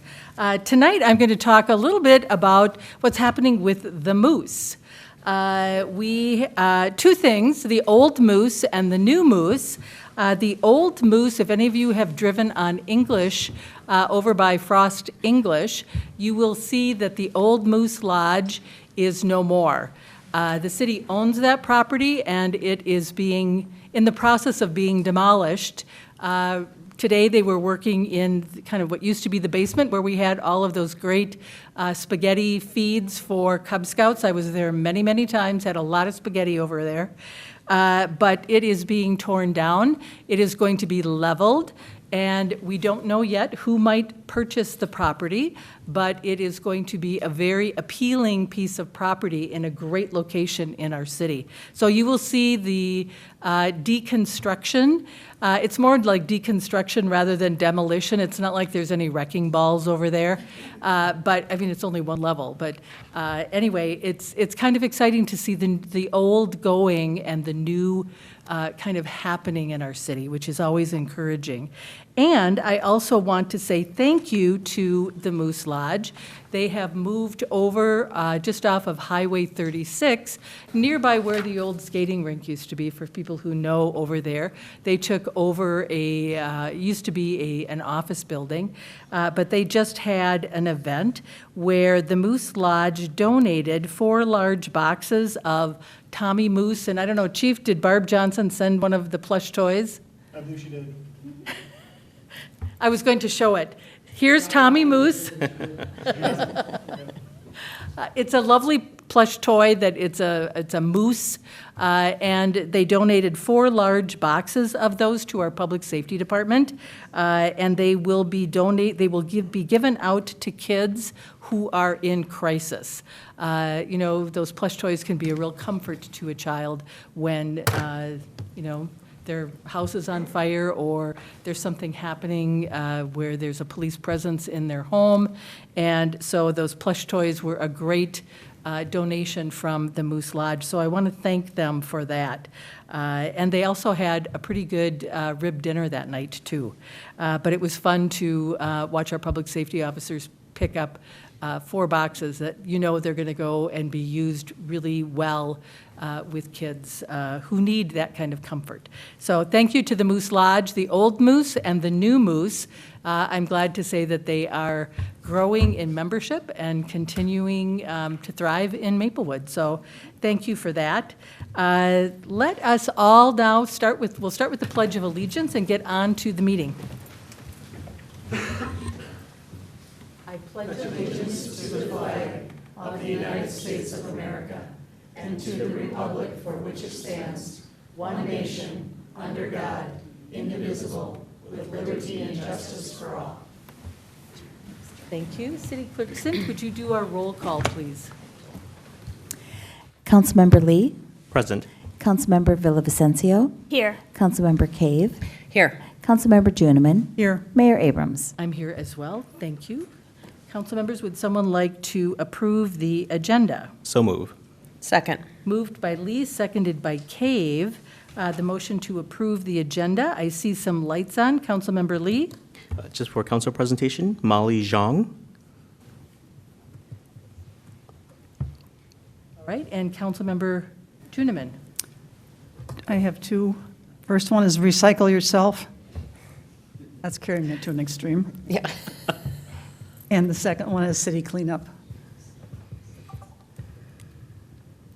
Tonight, I'm going to talk a little bit about what's happening with the Moose. Two things, the old Moose and the new Moose. The old Moose, if any of you have driven on English over by Frost English, you will see that the old Moose Lodge is no more. The city owns that property, and it is in the process of being demolished. Today, they were working in kind of what used to be the basement, where we had all of those great spaghetti feeds for Cub Scouts. I was there many, many times, had a lot of spaghetti over there. But it is being torn down. It is going to be leveled, and we don't know yet who might purchase the property, but it is going to be a very appealing piece of property in a great location in our city. So you will see the deconstruction. It's more like deconstruction rather than demolition. It's not like there's any wrecking balls over there. But, I mean, it's only one level. But anyway, it's kind of exciting to see the old going and the new kind of happening in our city, which is always encouraging. And I also want to say thank you to the Moose Lodge. They have moved over just off of Highway 36, nearby where the old skating rink used to be, for people who know over there. They took over used to be an office building, but they just had an event where the Moose Lodge donated 4 large boxes of Tommy Moose, and I don't know, Chief, did Barb Johnson send one of the plush toys? I believe she did. I was going to show it. Here's Tommy Moose. It's a lovely plush toy that it's a moose, and they donated 4 large boxes of those to our public safety department, and they will be given out to kids who are in crisis. You know, those plush toys can be a real comfort to a child when you know, their house is on fire or there's something happening where there's a police presence in their home. And so those plush toys were a great donation from the Moose Lodge. So I want to thank them for that. And they also had a pretty good rib dinner that night, too. But it was fun to watch our public safety officers pick up 4 boxes that you know they're going to go and be used really well with kids who need that kind of comfort. So thank you to the Moose Lodge, the old Moose and the new Moose. I'm glad to say that they are growing in membership and continuing to thrive in Maplewood. So thank you for that. Let us all now we'll start with the Pledge of Allegiance and get on to the meeting. I pledge allegiance to the flag of the United States of America and to the republic for which it stands, one nation, under God, indivisible, with liberty and justice for all. Thank you. City Clerk Sint, would you do our roll call, please? Councilmember Lee, Present. Councilmember Villavicencio, Here. Councilmember Cave, Here. Councilmember Juniman, Here. Mayor Abrams. I'm here as well. Thank you. Council members, would someone like to approve the agenda? So move. Second. Moved by Lee, seconded by Cave. The motion to approve the agenda. I see some lights on. Councilmember Lee? Just for council presentation, Molly Zhang. All right, and Councilmember Juniman? I have 2. First one is recycle yourself. That's carrying it to an extreme. Yeah. And the second one is city cleanup.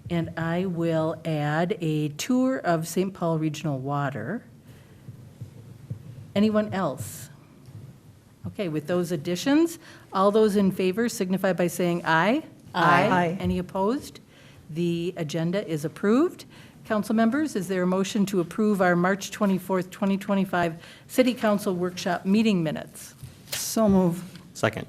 And I will add a tour of St. Paul Regional Water. Anyone else? Okay, with those additions, all those in favor signify by saying aye. Aye. Any opposed? The agenda is approved. Council members, is there a motion to approve our March 24th, 2025 City Council Workshop meeting minutes? So move. Second.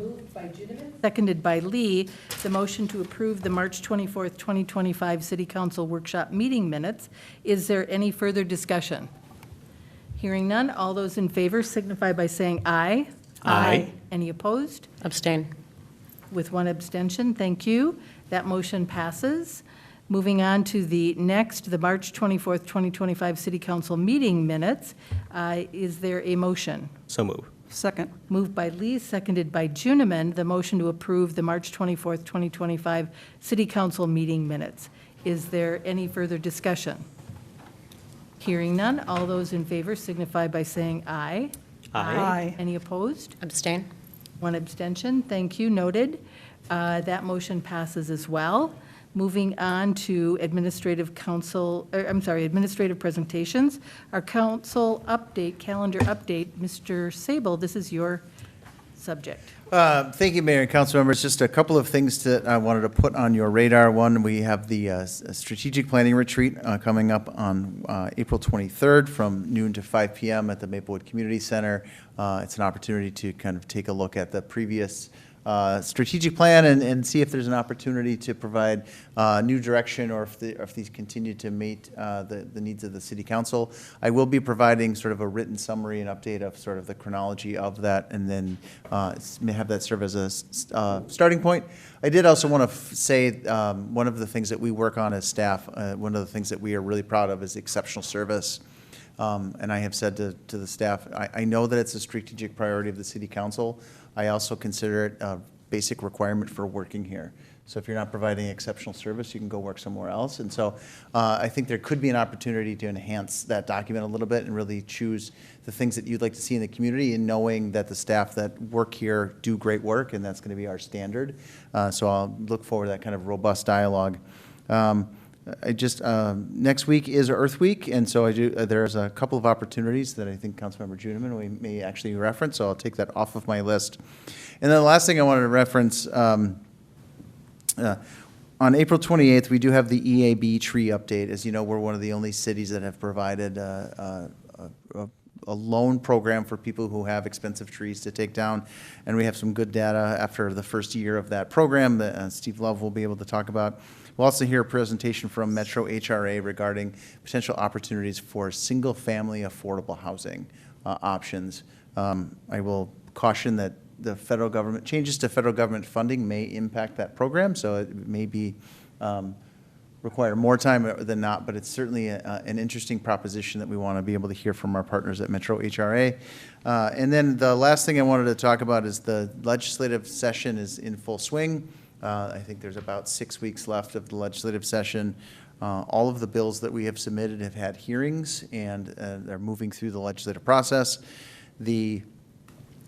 Moved by Ginnivan, seconded by Lee, the motion to approve the March 24th, 2025 City Council Workshop meeting minutes. Is there any further discussion? Hearing none, all those in favor signify by saying aye. Aye. Any opposed? Abstain. With one abstention, thank you. That motion passes. Moving on to the next, the March 24th, 2025 City Council meeting minutes. Is there a motion? So move. Second. Moved by Lee, seconded by Juniman, the motion to approve the March 24th, 2025 City Council meeting minutes. Is there any further discussion? Hearing none, all those in favor signify by saying aye. Aye. Any opposed? Abstain. One abstention, thank you, noted. That motion passes as well. Moving on to administrative presentations. Our council update, calendar update, Mr. Sable, this is your subject. Thank you, Mayor and council members. Just a couple of things that I wanted to put on your radar. One, we have the strategic planning retreat coming up on April 23rd from noon to 5 p.m. at the Maplewood Community Center. It's an opportunity to kind of take a look at the previous strategic plan and see if there's an opportunity to provide new direction or if these continue to meet the needs of the city council. I will be providing sort of a written summary and update of sort of the chronology of that, and then have that serve as a starting point. I did also want to say one of the things that we work on as staff, one of the things that we are really proud of is exceptional service. And I have said to the staff, I know that it's a strategic priority of the city council. I also consider it a basic requirement for working here. So if you're not providing exceptional service, you can go work somewhere else. And so I think there could be an opportunity to enhance that document a little bit and really choose the things that you'd like to see in the community, and knowing that the staff that work here do great work, and that's going to be our standard. So I'll look forward to that kind of robust dialogue. Next week is Earth Week, and so there's a couple of opportunities that I think Councilmember Juniman may actually reference, so I'll take that off of my list. And then the last thing I wanted to reference, on April 28th, we do have the EAB tree update. As you know, we're one of the only cities that have provided a loan program for people who have expensive trees to take down, and we have some good data after the first year of that program that Steve Love will be able to talk about. We'll also hear a presentation from Metro HRA regarding potential opportunities for single-family affordable housing options. I will caution that the federal government, changes to federal government funding may impact that program, so it may be require more time than not, but it's certainly an interesting proposition that we want to be able to hear from our partners at Metro HRA. And then the last thing I wanted to talk about is the legislative session is in full swing. I think there's about 6 weeks left of the legislative session. All of the bills that we have submitted have had hearings, and they're moving through the legislative process. If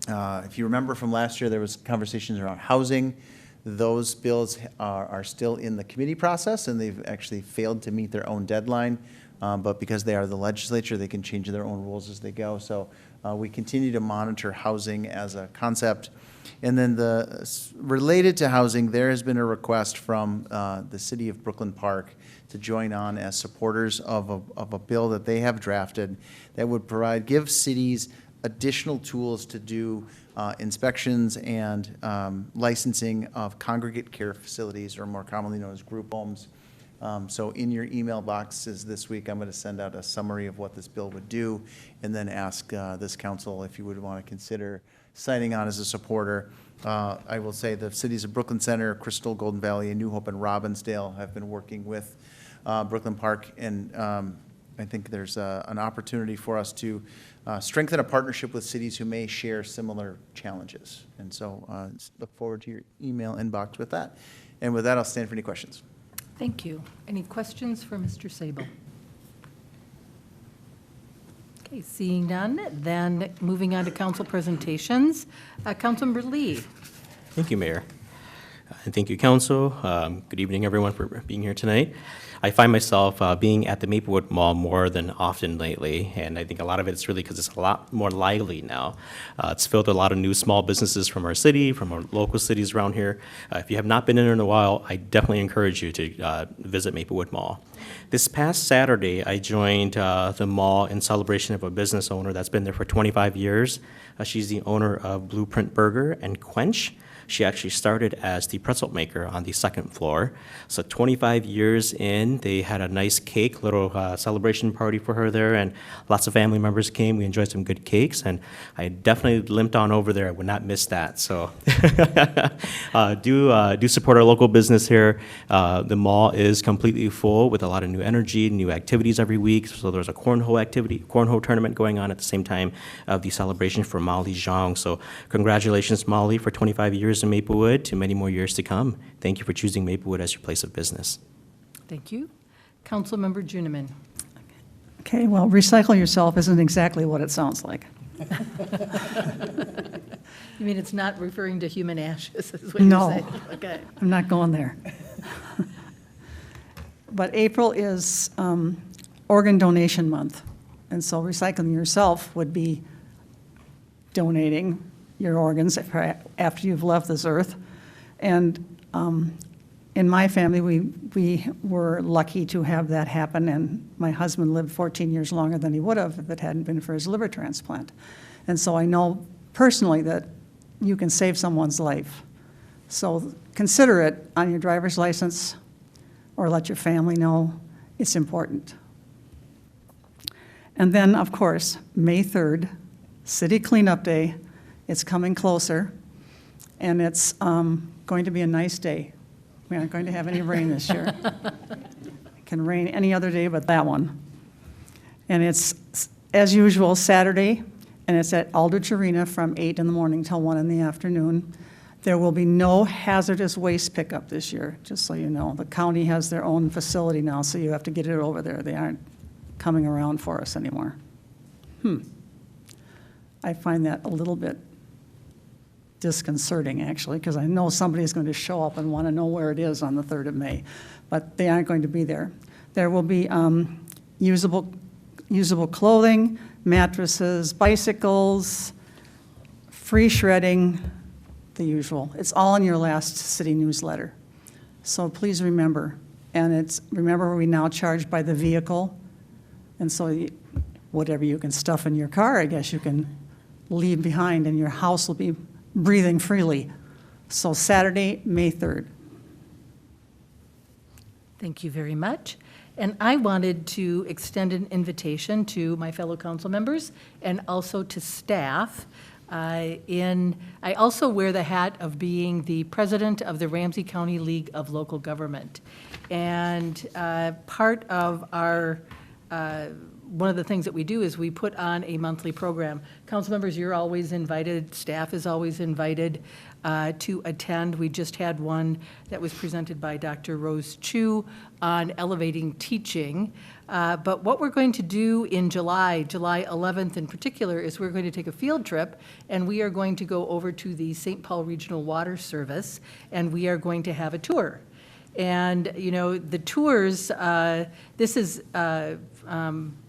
you remember from last year, there was conversations around housing. Those bills are still in the committee process, and they've actually failed to meet their own deadline. But because they are the legislature, they can change their own rules as they go. So we continue to monitor housing as a concept. And then related to housing, there has been a request from the city of Brooklyn Park to join on as supporters of a bill that they have drafted that would give cities additional tools to do inspections and licensing of congregate care facilities, or more commonly known as group homes. So in your email boxes this week, I'm going to send out a summary of what this bill would do, and then ask this council if you would want to consider signing on as a supporter. I will say the cities of Brooklyn Center, Crystal, Golden Valley, and New Hope and Robbinsdale have been working with Brooklyn Park, and I think there's an opportunity for us to strengthen a partnership with cities who may share similar challenges. And so look forward to your email inbox with that. And with that, I'll stand for any questions. Thank you. Any questions for Mr. Sable? Okay, seeing none, then moving on to council presentations. Councilmember Lee. Thank you, Mayor. And thank you, Council. Good evening, everyone, for being here tonight. I find myself being at the Maplewood Mall more than often lately, and I think a lot of it's really because it's a lot more lively now. It's filled with a lot of new small businesses from our city, from our local cities around here. If you have not been in there in a while, I definitely encourage you to visit Maplewood Mall. This past Saturday, I joined the mall in celebration of a business owner that's been there for 25 years. She's the owner of Blueprint Burger and Quench. She actually started as the pretzel maker on the second floor. So 25 years in, they had a nice cake, little celebration party for her there, and lots of family members came. We enjoyed some good cakes, and I definitely limped on over there. I would not miss that. So do support our local business here. The mall is completely full with a lot of new energy, new activities every week. So there's a cornhole tournament going on at the same time of the celebration for Molly Zhang. So congratulations, Molly, for 25 years in Maplewood, to many more years to come. Thank you for choosing Maplewood as your place of business. Thank you. Councilmember Juniman. Okay, well, recycle yourself isn't exactly what it sounds like. You mean it's not referring to human ashes, is what you're No. saying? Okay. I'm not going there. But April is organ donation month, and so recycling yourself would be donating your organs after you've left this earth. And in my family, we were lucky to have that happen, and my husband lived 14 years longer than he would have if it hadn't been for his liver transplant. And so I know personally that you can save someone's life. So consider it on your driver's license, or let your family know. It's important. And then, of course, May 3rd, City Cleanup Day. It's coming closer, and it's going to be a nice day. We aren't going to have any rain this year. It can rain any other day but that one. And it's, as usual, Saturday, and it's at Aldrich Arena from 8 in the morning till 1 in the afternoon. There will be no hazardous waste pickup this year, just so you know. The county has their own facility now, so you have to get it over there. They aren't coming around for us anymore. I find that a little bit disconcerting, actually, because I know somebody's going to show up and want to know where it is on the 3rd of May, but they aren't going to be there. There will be usable clothing, mattresses, bicycles, free shredding, the usual. It's all in your last city newsletter. So please remember. And remember, we now charge by the vehicle, and so whatever you can stuff in your car, I guess you can leave behind, and your house will be breathing freely. So Saturday, May 3rd. Thank you very much. And I wanted to extend an invitation to my fellow council members and also to staff. I also wear the hat of being the president of the Ramsey County League of Local Government. And part of our one of the things that we do is we put on a monthly program. Council members, you're always invited, staff is always invited to attend. We just had one that was presented by Dr. Rose Chu on elevating teaching. But what we're going to do in July 11th in particular, is we're going to take a field trip, and we are going to go over to the St. Paul Regional Water Service, and we are going to have a tour. And, you know, the tours,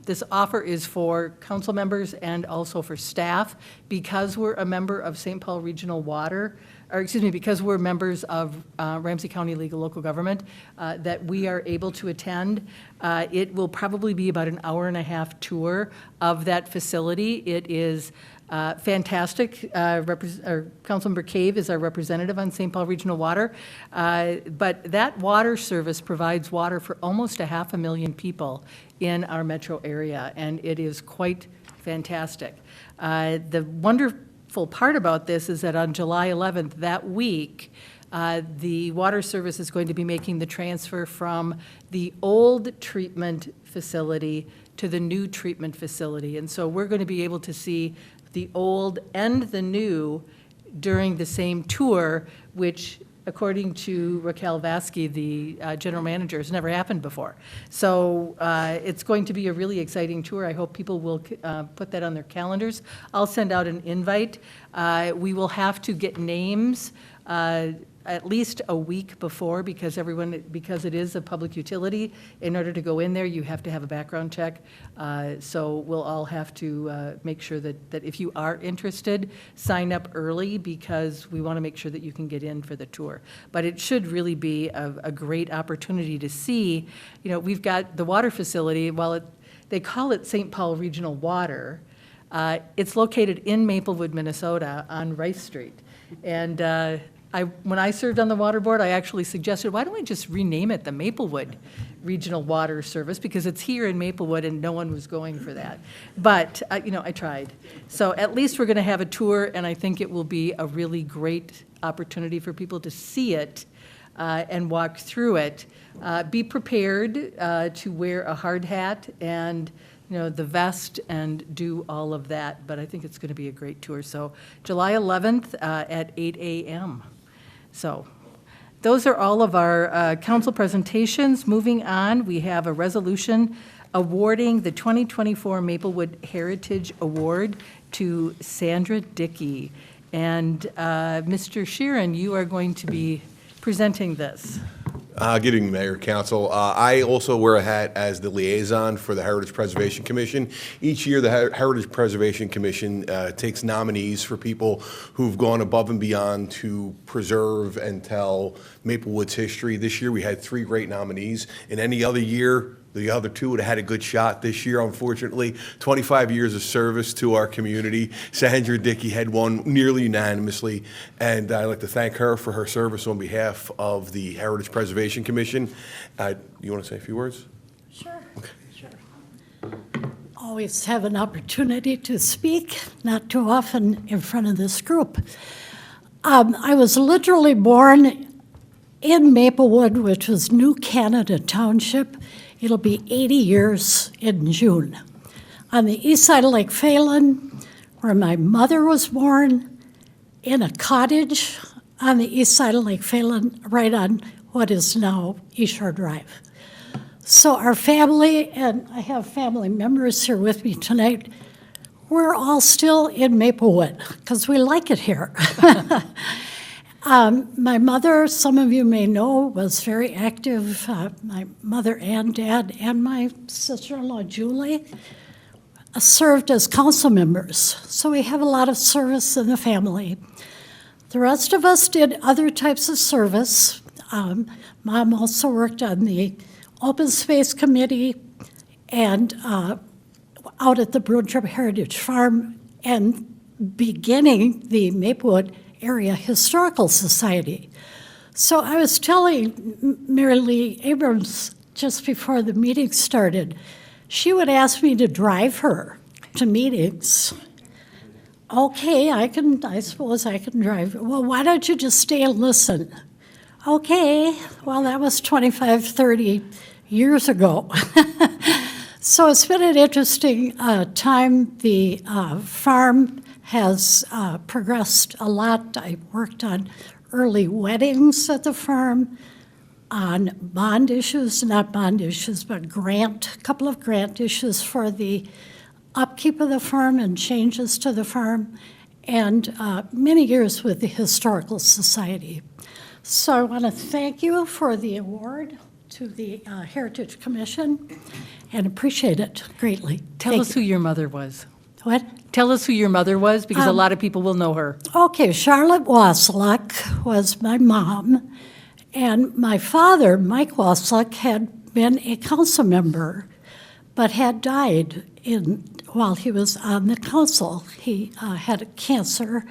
this offer is for council members and also for staff. Because we're a member of St. Paul Regional Water, because we're members of Ramsey County League of Local Government, that we are able to attend. It will probably be about an hour-and-a-half tour of that facility. It is fantastic. Councilmember Cave is our representative on St. Paul Regional Water. But that water service provides water for almost 500,000 people in our metro area, and it is quite fantastic. The wonderful part about this is that on July 11th, that week, the water service is going to be making the transfer from the old treatment facility to the new treatment facility. And so we're going to be able to see the old and the new during the same tour, which, according to Raquel Vasky, the general manager, has never happened before. So it's going to be a really exciting tour. I hope people will put that on their calendars. I'll send out an invite. We will have to get names at least a week before, because it is a public utility. In order to go in there, you have to have a background check. So we'll all have to make sure that if you are interested, sign up early, because we want to make sure that you can get in for the tour. But it should really be a great opportunity to see, we've got the water facility, they call it St. Paul Regional Water. It's located in Maplewood, Minnesota, on Rice Street. And when I served on the water board, I actually suggested, why don't we just rename it the Maplewood Regional Water Service, because it's here in Maplewood and no one was going for that. But, I tried. So at least we're going to have a tour, and I think it will be a really great opportunity for people to see it and walk through it. Be prepared to wear a hard hat and the vest and do all of that, but I think it's going to be a great tour. So July 11th at 8 a.m. So those are all of our council presentations. Moving on, we have a resolution awarding the 2024 Maplewood Heritage Award to Sandra Dickey. And Mr. Sheeran, you are going to be presenting this. Good evening, Mayor, Council. I also wear a hat as the liaison for the Heritage Preservation Commission. Each year, the Heritage Preservation Commission takes nominees for people who've gone above and beyond to preserve and tell Maplewood's history. This year, we had 3 great nominees. In any other year, the other 2 would have had a good shot. This year, unfortunately, 25 years of service to our community. Sandra Dickey had won nearly unanimously, and I'd like to thank her for her service on behalf of the Heritage Preservation Commission. You want to say a few words? Sure. Always have an opportunity to speak, not too often in front of this group. I was literally born in Maplewood, which was New Canada Township. It'll be 80 years in June. On the east side of Lake Phelan, where my mother was born, in a cottage on the east side of Lake Phelan, right on what is now East Shore Drive. So our family, and I have family members here with me tonight, we're all still in Maplewood because we like it here. My mother, some of you may know, was very active. My mother and dad and my sister-in-law, Julie, served as council members. So we have a lot of service in the family. The rest of us did other types of service. Mom also worked on the Open Space Committee and out at the Brewdrup Heritage Farm and beginning the Maplewood Area Historical Society. So I was telling Mary Lee Abrams just before the meeting started, she would ask me to drive her to meetings. Okay, I suppose I can drive. Well, why don't you just stay and listen? Okay, well, that was 25, 30 years ago. So it's been an interesting time. The farm has progressed a lot. I worked on early weddings at the farm, on bond issues, not bond issues, but a couple of grant issues for the upkeep of the farm and changes to the farm, and many years with the Historical Society. So I want to thank you for the award to the Heritage Commission and appreciate it greatly. Tell us who your mother was. What? Tell us who your mother was, because a lot of people will know her. Okay, Charlotte Wasilak was my mom, and my father, Mike Wasilak, had been a council member, but had died while he was on the council. He had cancer,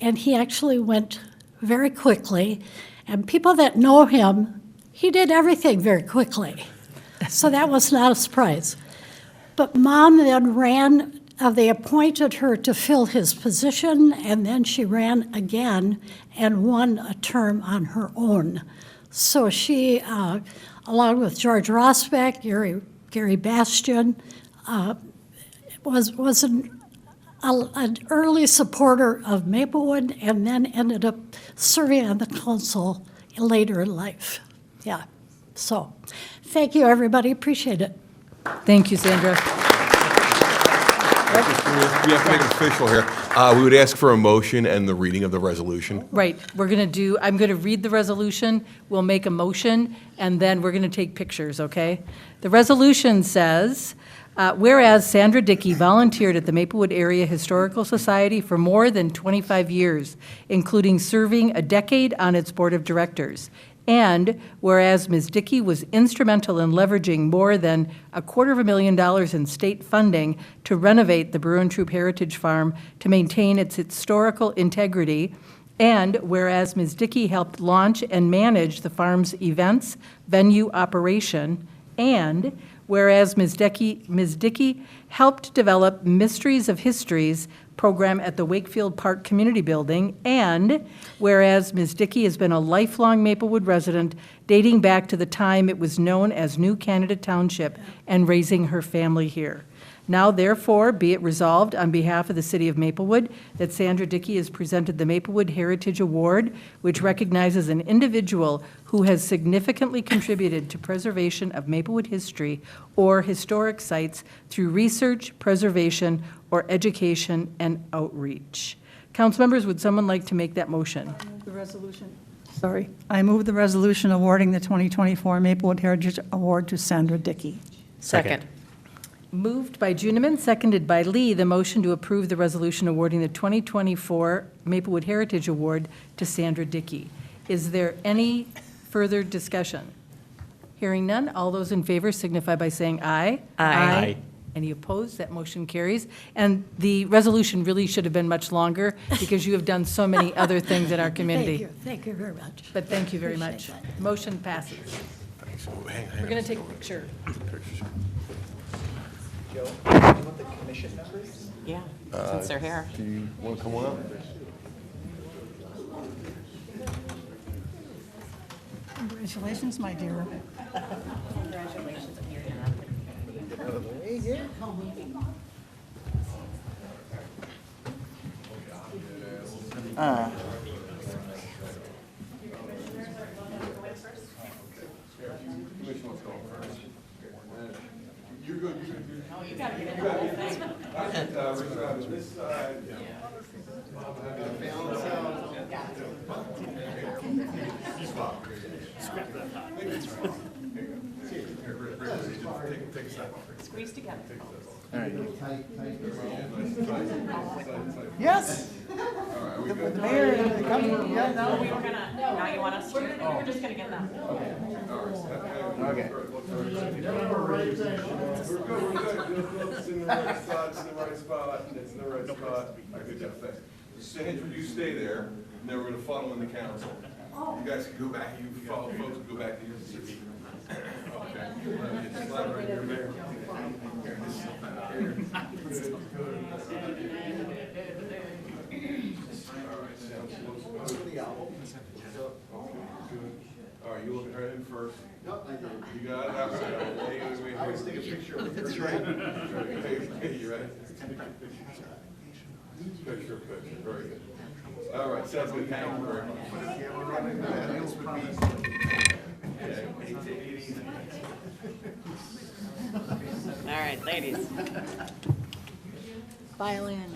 and he actually went very quickly, and people that know him, he did everything very quickly, so that was not a surprise. But Mom then they appointed her to fill his position, and then she ran again and won a term on her own. So she, along with George Rosbeck, Gary Bastian, was an early supporter of Maplewood, and then ended up serving on the council later in life. Yeah, so thank you, everybody. Appreciate it. Thank you, Sandra. We have to make it official here. We would ask for a motion and the reading of the resolution. Right, I'm going to read the resolution, we'll make a motion, and then we're going to take pictures, okay? The resolution says, whereas Sandra Dickey volunteered at the Maplewood Area Historical Society for more than 25 years, including serving a decade on its board of directors. And whereas Ms. Dickey was instrumental in leveraging more than $250,000 in state funding to renovate the Bruin Troop Heritage Farm to maintain its historical integrity, and whereas Ms. Dickey helped launch and manage the farm's events, venue operation, and whereas Ms. Dickey helped develop Mysteries of Histories program at the Wakefield Park Community Building, and whereas Ms. Dickey has been a lifelong Maplewood resident dating back to the time it was known as New Canada Township and raising her family here. Now therefore be it resolved on behalf of the City of Maplewood that Sandra Dickey is presented the Maplewood Heritage Award, which recognizes an individual who has significantly contributed to preservation of Maplewood history or historic sites through research, preservation, or education and outreach. Council members, would someone like to make that motion? The resolution. Sorry. I move the resolution awarding the 2024 Maplewood Heritage Award to Sandra Dickey. Second. Moved by Juniman, seconded by Lee, the motion to approve the resolution awarding the 2024 Maplewood Heritage Award to Sandra Dickey. Is there any further discussion? Hearing none, all those in favor signify by saying aye. Aye. Any opposed? That motion carries. And the resolution really should have been much longer because you have done so many other things in our community. Thank you very much. But thank you very much. Motion passes. We're going to take a picture. Yeah, since they're here. Do you want to come on up? Congratulations, my dear. Squeeze together. Yes. The mayor and the governor, yeah, now. We were gonna, now you want us to, we're just gonna get them. Okay. It's in the right spot, it's in the right spot, it's in the right spot. Good job, thanks. Sandra, you stay there, and then we're gonna funnel in the council. You guys can go back, you follow folks can go back to your seat. Okay. Slide right here, Mayor. All right, you look her in first. Yep, I did. You got it? All right. Hey, wait. I always take a picture of it. That's right. Hey, you ready? Picture, very good. All right, sounds good. Thank you very much. Okay, take it easy. All right, ladies. Violin.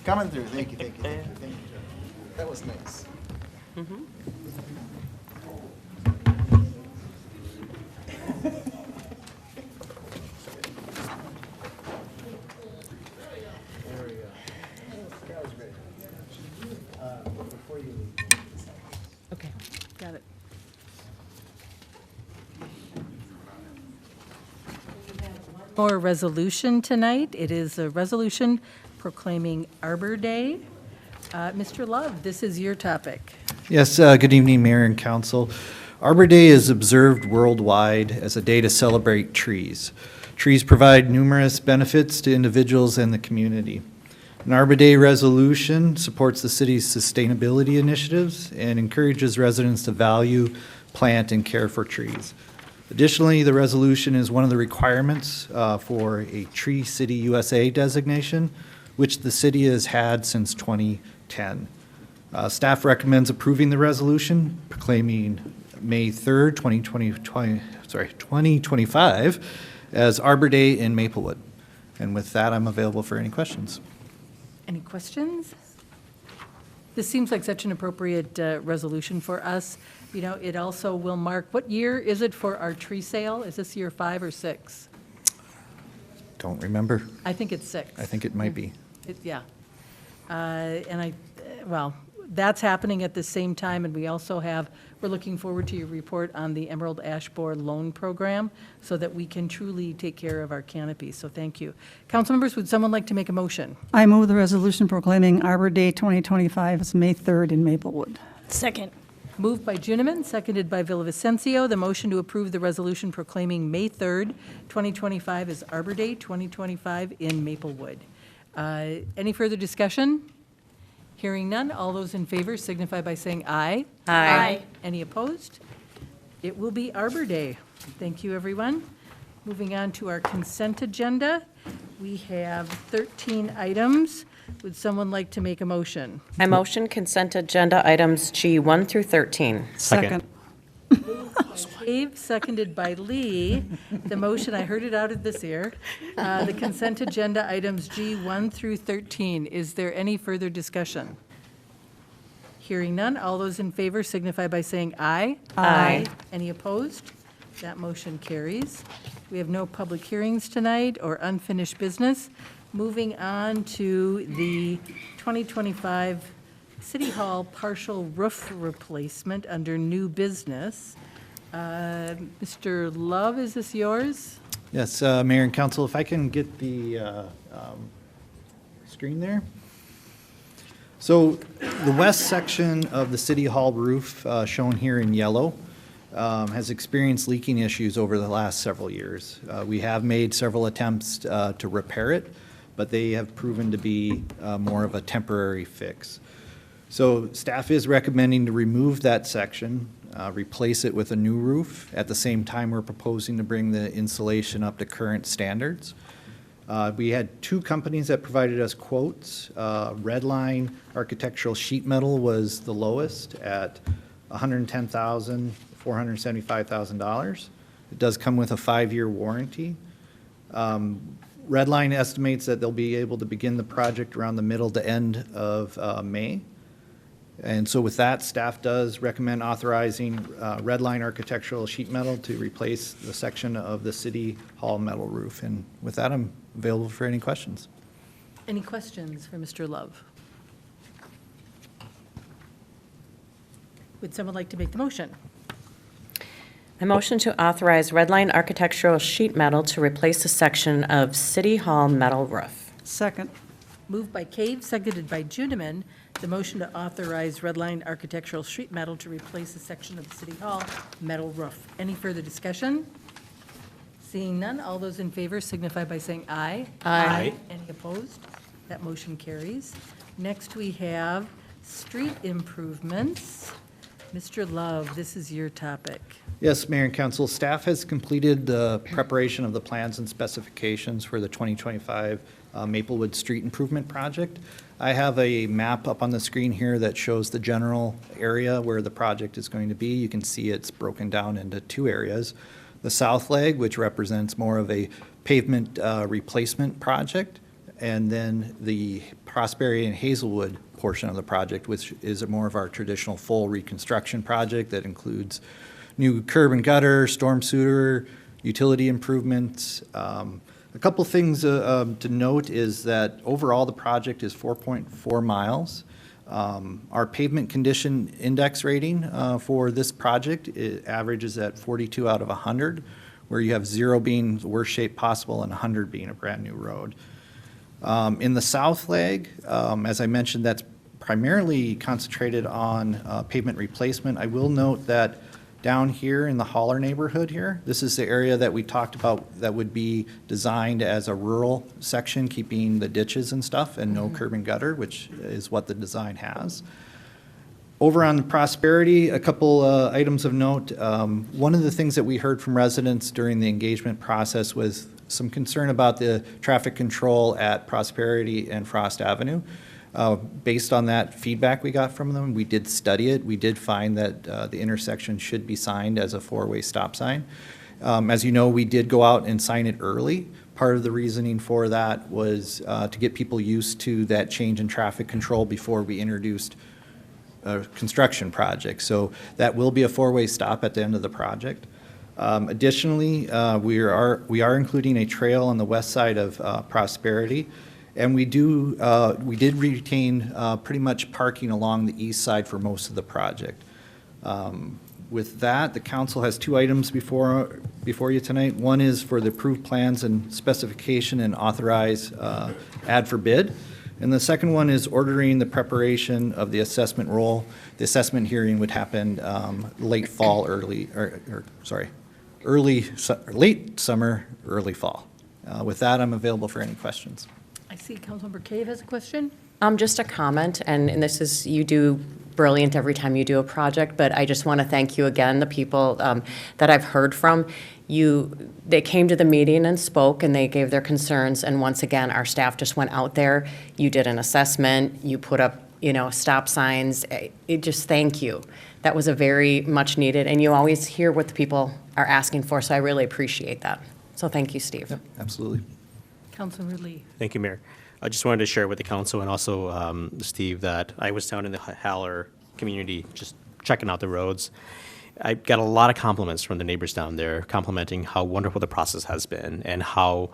Coming through, thank you. That was nice. Okay, got it. More resolution tonight. It is a resolution proclaiming Arbor Day. Mr. Love, this is your topic. Yes, good evening, Mayor and Council. Arbor Day is observed worldwide as a day to celebrate trees. Trees provide numerous benefits to individuals and the community. An Arbor Day resolution supports the city's sustainability initiatives and encourages residents to value, plant, and care for trees. Additionally, the resolution is one of the requirements for a Tree City USA designation, which the city has had since 2010. Staff recommends approving the resolution proclaiming May 3rd, 2025 as Arbor Day in Maplewood. And with that, I'm available for any questions. Any questions? This seems like such an appropriate resolution for us. You know, it also will mark, what year is it for our tree sale? Is this year 5 or 6? Don't remember. I think it's 6. I think it might be. Yeah. Well, that's happening at the same time, and we also have, we're looking forward to your report on the Emerald Ash Borer Loan Program so that we can truly take care of our canopy. So thank you. Council members, would someone like to make a motion? I move the resolution proclaiming Arbor Day 2025 as May 3rd in Maplewood. Second. Moved by Juniman, seconded by Villavicencio. The motion to approve the resolution proclaiming May 3rd, 2025 as Arbor Day 2025 in Maplewood. Any further discussion? Hearing none, all those in favor signify by saying aye. Aye. Any opposed? It will be Arbor Day. Thank you, everyone. Moving on to our consent agenda. We have 13 items. Would someone like to make a motion? I motion consent agenda items G1 through 13. Second. Dave, seconded by Lee. The motion, I heard it out of this ear. The consent agenda items G1 through 13. Is there any further discussion? Hearing none, all those in favor signify by saying aye. Aye. Any opposed? That motion carries. We have no public hearings tonight or unfinished business. Moving on to the 2025 City Hall partial roof replacement under new business. Mr. Love, is this yours? Yes, Mayor and Council, if I can get the screen there. So the west section of the City Hall roof, shown here in yellow, has experienced leaking issues over the last several years. We have made several attempts to repair it, but they have proven to be more of a temporary fix. So staff is recommending to remove that section, replace it with a new roof. At the same time, we're proposing to bring the insulation up to current standards. We had 2 companies that provided us quotes. Redline Architectural Sheet Metal was the lowest at $110,000, $475,000. It does come with a 5-year warranty. Redline estimates that they'll be able to begin the project around the middle to end of May. And so with that, staff does recommend authorizing Redline Architectural Sheet Metal to replace the section of the City Hall metal roof. And with that, I'm available for any questions. Any questions for Mr. Love? Would someone like to make the motion? I motion to authorize Redline Architectural Sheet Metal to replace a section of City Hall metal roof. Second. Moved by Cave, seconded by Juniman. The motion to authorize Redline Architectural Sheet Metal to replace a section of the City Hall metal roof. Any further discussion? Seeing none, all those in favor signify by saying aye. Aye. Any opposed? That motion carries. Next, we have street improvements. Mr. Love, this is your topic. Yes, Mayor and Council, staff has completed the preparation of the plans and specifications for the 2025 Maplewood Street Improvement Project. I have a map up on the screen here that shows the general area where the project is going to be. You can see it's broken down into 2 areas. The south leg, which represents more of a pavement replacement project, and then the Prosperity and Hazelwood portion of the project, which is more of our traditional full reconstruction project that includes new curb and gutter, storm sewer, utility improvements. A couple things to note is that overall the project is 4.4 miles. Our pavement condition index rating for this project averages at 42 out of 100, where you have 0 being the worst shape possible and 100 being a brand new road. In the south leg, as I mentioned, that's primarily concentrated on pavement replacement. I will note that down here in the Holler neighborhood here, this is the area that we talked about that would be designed as a rural section, keeping the ditches and stuff and no curb and gutter, which is what the design has. Over on Prosperity, a couple items of note. One of the things that we heard from residents during the engagement process was some concern about the traffic control at Prosperity and Frost Avenue. Based on that feedback we got from them, we did study it. We did find that the intersection should be signed as a 4-way stop sign. As you know, we did go out and sign it early. Part of the reasoning for that was to get people used to that change in traffic control before we introduced a construction project. So that will be a four-way stop at the end of the project. Additionally, we are including a trail on the west side of Prosperity, and we did retain pretty much parking along the east side for most of the project. With that, the council has two items before you tonight. One is for the approved plans and specification and authorize ad for bid. And the second one is ordering the preparation of the assessment roll. The assessment hearing would happen late summer, early fall. With that, I'm available for any questions. I see Councilmember Cave has a question. Just a comment, and this is, you do brilliant every time you do a project, but I just want to thank you again, the people that I've heard from. They came to the meeting and spoke, and they gave their concerns, and once again, our staff just went out there. You did an assessment, you put up, stop signs. Thank you. That was a very much needed, and you always hear what the people are asking for, so I really appreciate that. So thank you, Steve. Yep, absolutely. Councilmember Lee. Thank you, Mayor. I just wanted to share with the council and also Steve that I was down in the Haller community just checking out the roads. I got a lot of compliments from the neighbors down there complimenting how wonderful the process has been and how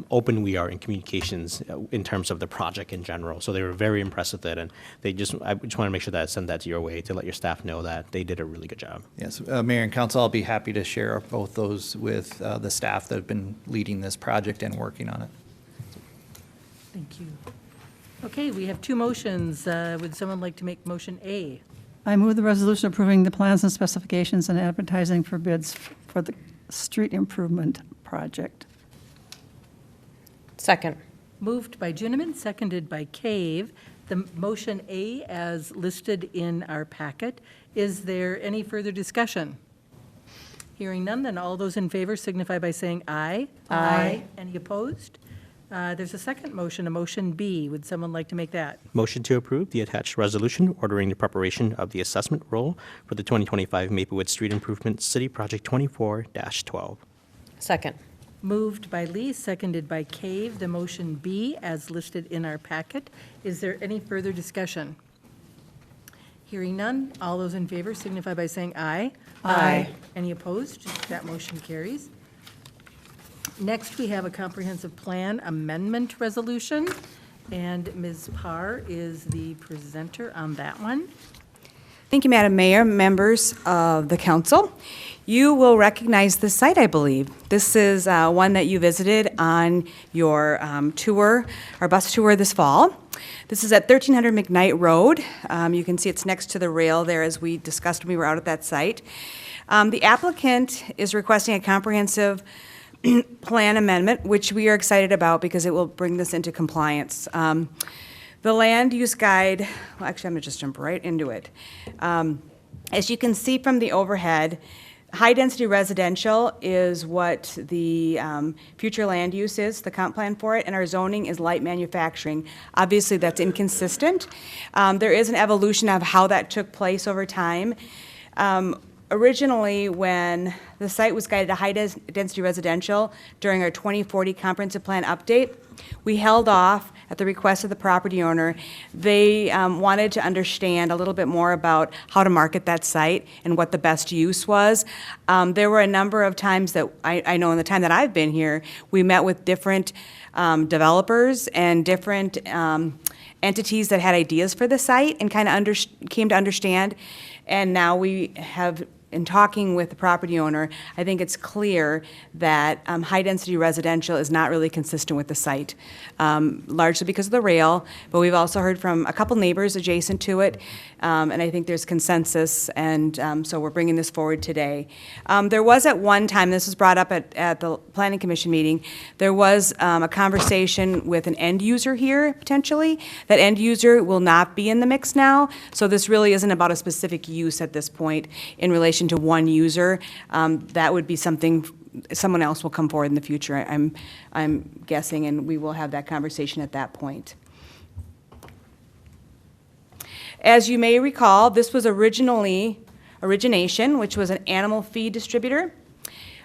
open we are in communications in terms of the project in general. So they were very impressed with it, and I just want to make sure that I send that to your way to let your staff know that they did a really good job. Yes, Mayor and Council, I'll be happy to share both those with the staff that have been leading this project and working on it. Thank you. Okay, we have two motions. Would someone like to make motion A? I move the resolution approving the plans and specifications and advertising for bids for the street improvement project. Second. Moved by Juniman, seconded by Cave. The motion A as listed in our packet. Is there any further discussion? Hearing none, then all those in favor signify by saying aye. Aye. Any opposed? There's a second motion, a motion B. Would someone like to make that? Motion to approve the attached resolution ordering the preparation of the assessment roll for the 2025 Maplewood Street Improvement City Project 24-12. Second. Moved by Lee, seconded by Cave. The motion B as listed in our packet. Is there any further discussion? Hearing none, all those in favor signify by saying aye. Aye. Any opposed? That motion carries. Next, we have a comprehensive plan amendment resolution, and Ms. Parr is the presenter on that one. Thank you, Madam Mayor, members of the council. You will recognize this site, I believe. This is one that you visited on your tour, our bus tour this fall. This is at 1300 McKnight Road. You can see it's next to the rail there, as we discussed when we were out at that site. The applicant is requesting a comprehensive plan amendment, which we are excited about because it will bring this into compliance. The land use guide, well, actually, I'm going to just jump right into it. As you can see from the overhead, high-density residential is what the future land use is, the comp plan for it, and our zoning is light manufacturing. Obviously, that's inconsistent. There is an evolution of how that took place over time. Originally, when the site was guided to high-density residential during our 2040 comprehensive plan update, we held off at the request of the property owner. They wanted to understand a little bit more about how to market that site and what the best use was. There were a number of times that I know in the time that I've been here, we met with different developers and different entities that had ideas for the site and kind of came to understand. And now we have, in talking with the property owner, I think it's clear that high-density residential is not really consistent with the site, largely because of the rail, but we've also heard from a couple neighbors adjacent to it, and I think there's consensus, and so we're bringing this forward today. There was at one time, this was brought up at the Planning Commission meeting, there was a conversation with an end user here, potentially. That end user will not be in the mix now, so this really isn't about a specific use at this point in relation to one user. That would be something, someone else will come forward in the future, I'm guessing, and we will have that conversation at that point. As you may recall, this was origination, which was an animal feed distributor.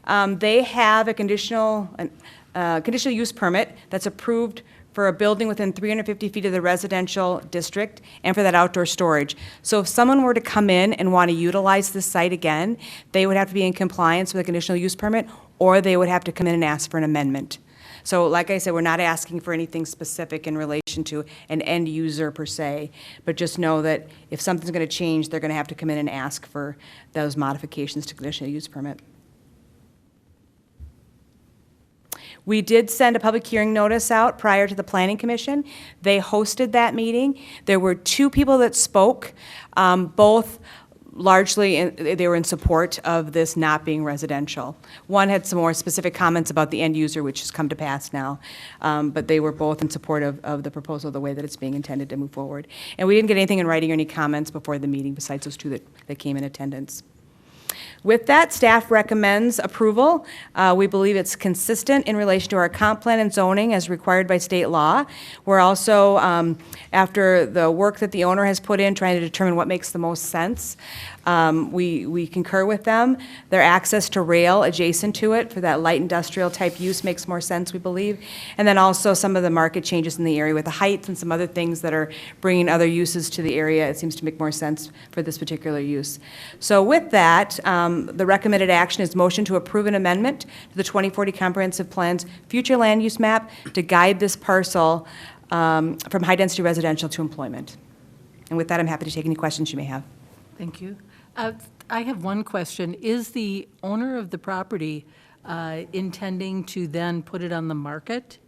They have a conditional use permit that's approved for a building within 350 feet of the residential district and for that outdoor storage. So if someone were to come in and want to utilize this site again, they would have to be in compliance with a conditional use permit, or they would have to come in and ask for an amendment. So like I said, we're not asking for anything specific in relation to an end user per se, but just know that if something's going to change, they're going to have to come in and ask for those modifications to conditional use permit. We did send a public hearing notice out prior to the Planning Commission. They hosted that meeting. There were 2 people that spoke, both largely, they were in support of this not being residential. One had some more specific comments about the end user, which has come to pass now, but they were both in support of the proposal, the way that it's being intended to move forward. And we didn't get anything in writing or any comments before the meeting besides those 2 that came in attendance. With that, staff recommends approval. We believe it's consistent in relation to our comp plan and zoning as required by state law. We're also, after the work that the owner has put in, trying to determine what makes the most sense. We concur with them. Their access to rail adjacent to it for that light industrial type use makes more sense, we believe. And then also some of the market changes in the area with the heights and some other things that are bringing other uses to the area. It seems to make more sense for this particular use. So with that, the recommended action is motion to approve an amendment to the 2040 Comprehensive Plan's future land use map to guide this parcel from high-density residential to employment. And with that, I'm happy to take any questions you may have. Thank you. I have one question. Is the owner of the property intending to then put it on the market?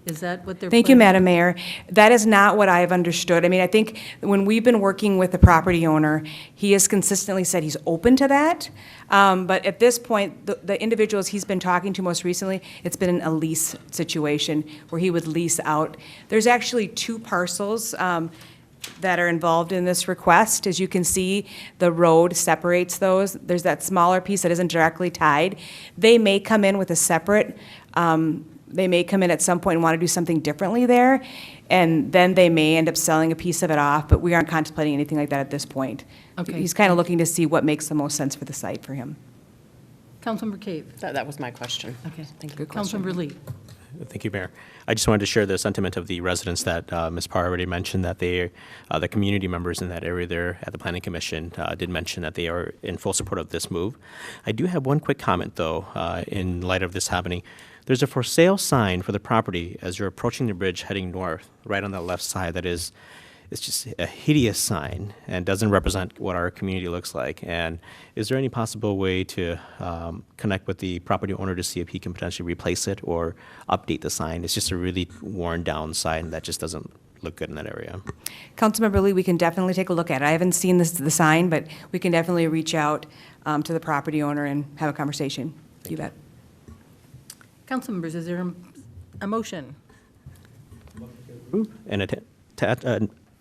Is that what they're? Thank you, planning? Madam Mayor. That is not what I've understood. I mean, I think when we've been working with the property owner, he has consistently said he's open to that. But at this point, the individuals he's been talking to most recently, it's been a lease situation where he would lease out. There's actually 2 parcels that are involved in this request. As you can see, the road separates those. There's that smaller piece that isn't directly tied. They may come in with a separate, they may come in at some point and want to do something differently there, and then they may end up selling a piece of it off, but we aren't contemplating anything like that at this point. Okay. He's kind of looking to see what makes the most sense for the site for him. Councilmember Cave. That was my question. Okay. Thank you. Good question. Councilmember Lee. Thank you, Mayor. I just wanted to share the sentiment of the residents that Ms. Parr already mentioned, that they, the community members in that area there at the Planning Commission did mention that they are in full support of this move. I do have one quick comment, though, in light of this happening. There's a for sale sign for the property as you're approaching the bridge heading north, right on the left side. That is, it's just a hideous sign and doesn't represent what our community looks like. And is there any possible way to connect with the property owner to see if he can potentially replace it or update the sign? It's just a really worn down sign that just doesn't look good in that area. Councilmember Lee, we can definitely take a look at it. I haven't seen the sign, but we can definitely reach out to the property owner and have a conversation. You bet. Council members, is there a motion? An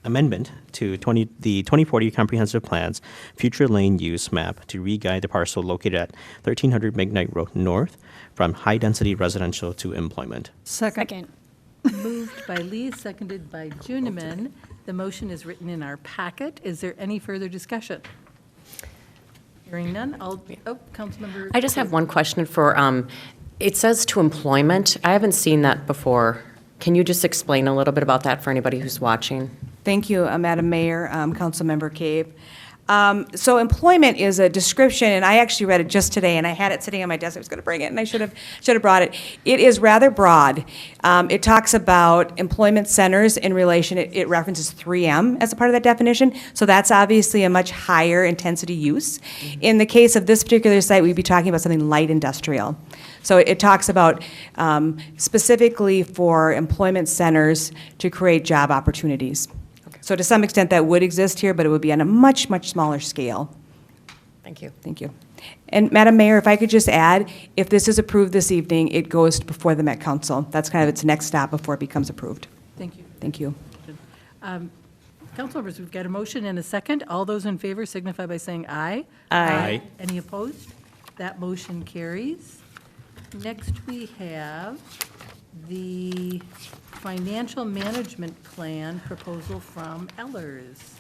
amendment to the 2040 Comprehensive Plan's future lane use map to re-guide the parcel located at 1300 McKnight Road North from high-density residential to employment. Second. Moved by Lee, seconded by Juniman. The motion is written in our packet. Is there any further discussion? Hearing none, Councilmember. I just have one question for, it says to employment. I haven't seen that before. Can you just explain a little bit about that for anybody who's watching? Thank you, Madam Mayor, Councilmember Cave. So employment is a description, and I actually read it just today, and I had it sitting on my desk. I was going to bring it, and I should have brought it. It is rather broad. It talks about employment centers in relation. It references 3M as a part of that definition. So that's obviously a much higher intensity use. In the case of this particular site, we'd be talking about something light industrial. So it talks about specifically for employment centers to create job opportunities. So to some extent, that would exist here, but it would be on a much, much smaller scale. Thank you. Thank you. And Madam Mayor, if I could just add, if this is approved this evening, it goes before the Met Council. That's kind of its next stop before it becomes approved. Thank you. Thank you. Council members, we've got a motion and a second. All those in favor signify by saying aye. Aye. Any opposed? That motion carries. Next, we have the financial management plan proposal from Ellers.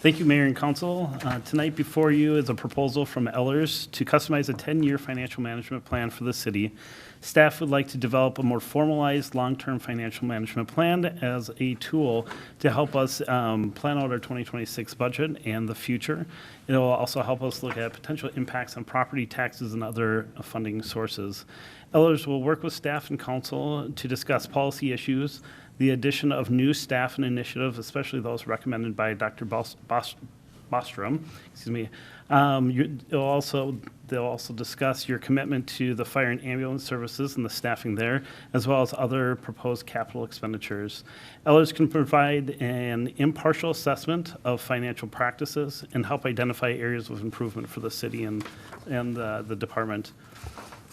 Thank you, Mayor and Council. Tonight before you is a proposal from Ellers to customize a 10-year financial management plan for the city. Staff would like to develop a more formalized long-term financial management plan as a tool to help us plan out our 2026 budget and the future. It will also help us look at potential impacts on property taxes and other funding sources. Ellers will work with staff and council to discuss policy issues, the addition of new staff and initiatives, especially those recommended by Dr. Bostrom. Excuse me. They'll also discuss your commitment to the fire and ambulance services and the staffing there, as well as other proposed capital expenditures. Ellers can provide an impartial assessment of financial practices and help identify areas of improvement for the city and the department.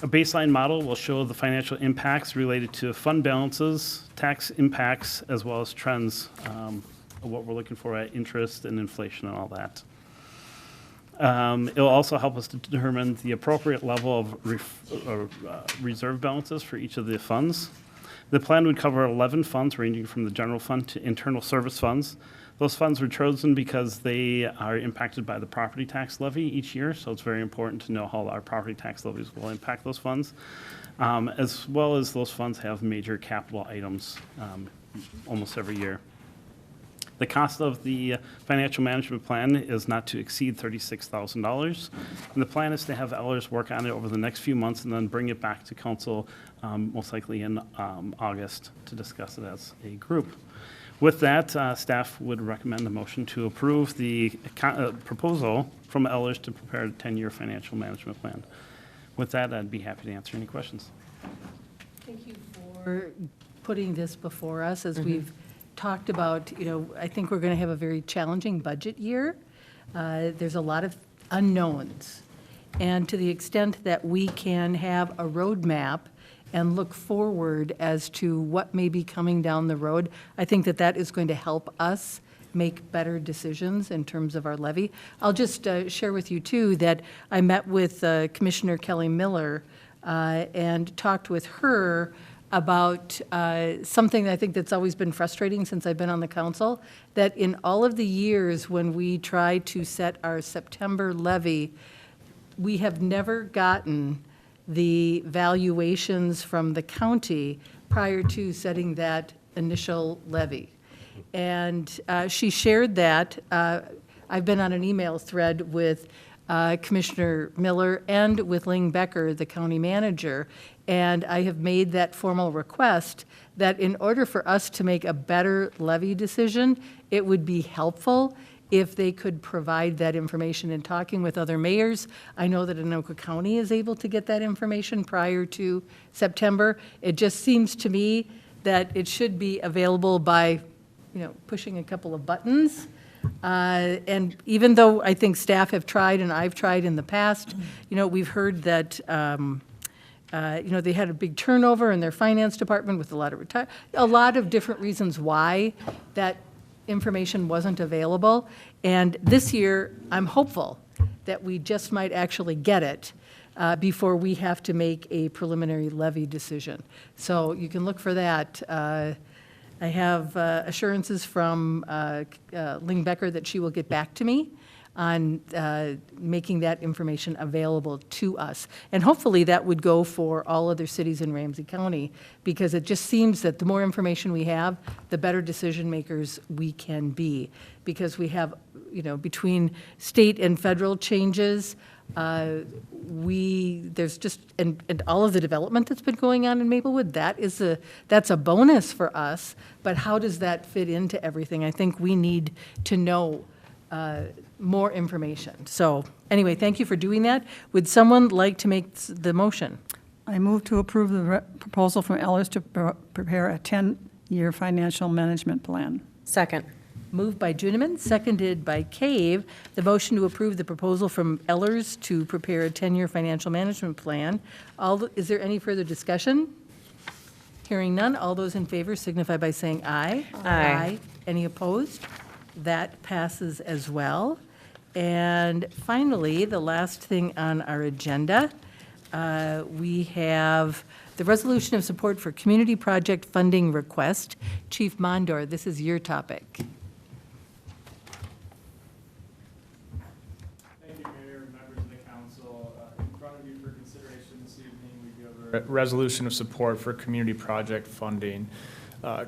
A baseline model will show the financial impacts related to fund balances, tax impacts, as well as trends of what we're looking for at interest and inflation and all that. It'll also help us to determine the appropriate level of reserve balances for each of the funds. The plan would cover 11 funds ranging from the general fund to internal service funds. Those funds were chosen because they are impacted by the property tax levy each year, so it's very important to know how our property tax levies will impact those funds, as well as those funds have major capital items almost every year. The cost of the financial management plan is not to exceed $36,000. And the plan is to have Ellers work on it over the next few months and then bring it back to council most likely in August to discuss it as a group. With that, staff would recommend a motion to approve the proposal from Ellers to prepare a 10-year financial management plan. With that, I'd be happy to answer any questions. Thank you for putting this before us. As we've talked about, I think we're going to have a very challenging budget year. There's a lot of unknowns. And to the extent that we can have a roadmap and look forward as to what may be coming down the road, I think that that is going to help us make better decisions in terms of our levy. I'll just share with you, too, that I met with Commissioner Kelly Miller and talked with her about something that I think that's always been frustrating since I've been on the council, that in all of the years when we try to set our September levy, we have never gotten the valuations from the county prior to setting that initial levy. And she shared that. I've been on an email thread with Commissioner Miller and with Ling Becker, the county manager, and I have made that formal request that in order for us to make a better levy decision, it would be helpful if they could provide that information. In talking with other mayors, I know that Anoka County is able to get that information prior to September. It just seems to me that it should be available by, pushing a couple of buttons. And even though I think staff have tried and I've tried in the past, we've heard that, they had a big turnover in their finance department with a lot of different reasons why that information wasn't available. And this year, I'm hopeful that we just might actually get it before we have to make a preliminary levy decision. So you can look for that. I have assurances from Ling Becker that she will get back to me on making that information available to us. And hopefully that would go for all other cities in Ramsey County, because it just seems that the more information we have, the better decision makers we can be. Because we have, between state and federal changes, there's just, and all of the development that's been going on in Maplewood, that's a bonus for us, but how does that fit into everything? I think we need to know more information. So anyway, thank you for doing that. Would someone like to make the motion? I move to approve the proposal from Ellers to prepare a 10-year financial management plan. Second. Moved by Juniman, seconded by Cave. The motion to approve the proposal from Ellers to prepare a 10-year financial management plan. Is there any further discussion? Hearing none, all those in favor signify by saying aye. Aye. Any opposed? That passes as well. And finally, the last thing on our agenda, we have the resolution of support for community project funding request. Chief Mondor, this is your topic. resolution of support for community project funding.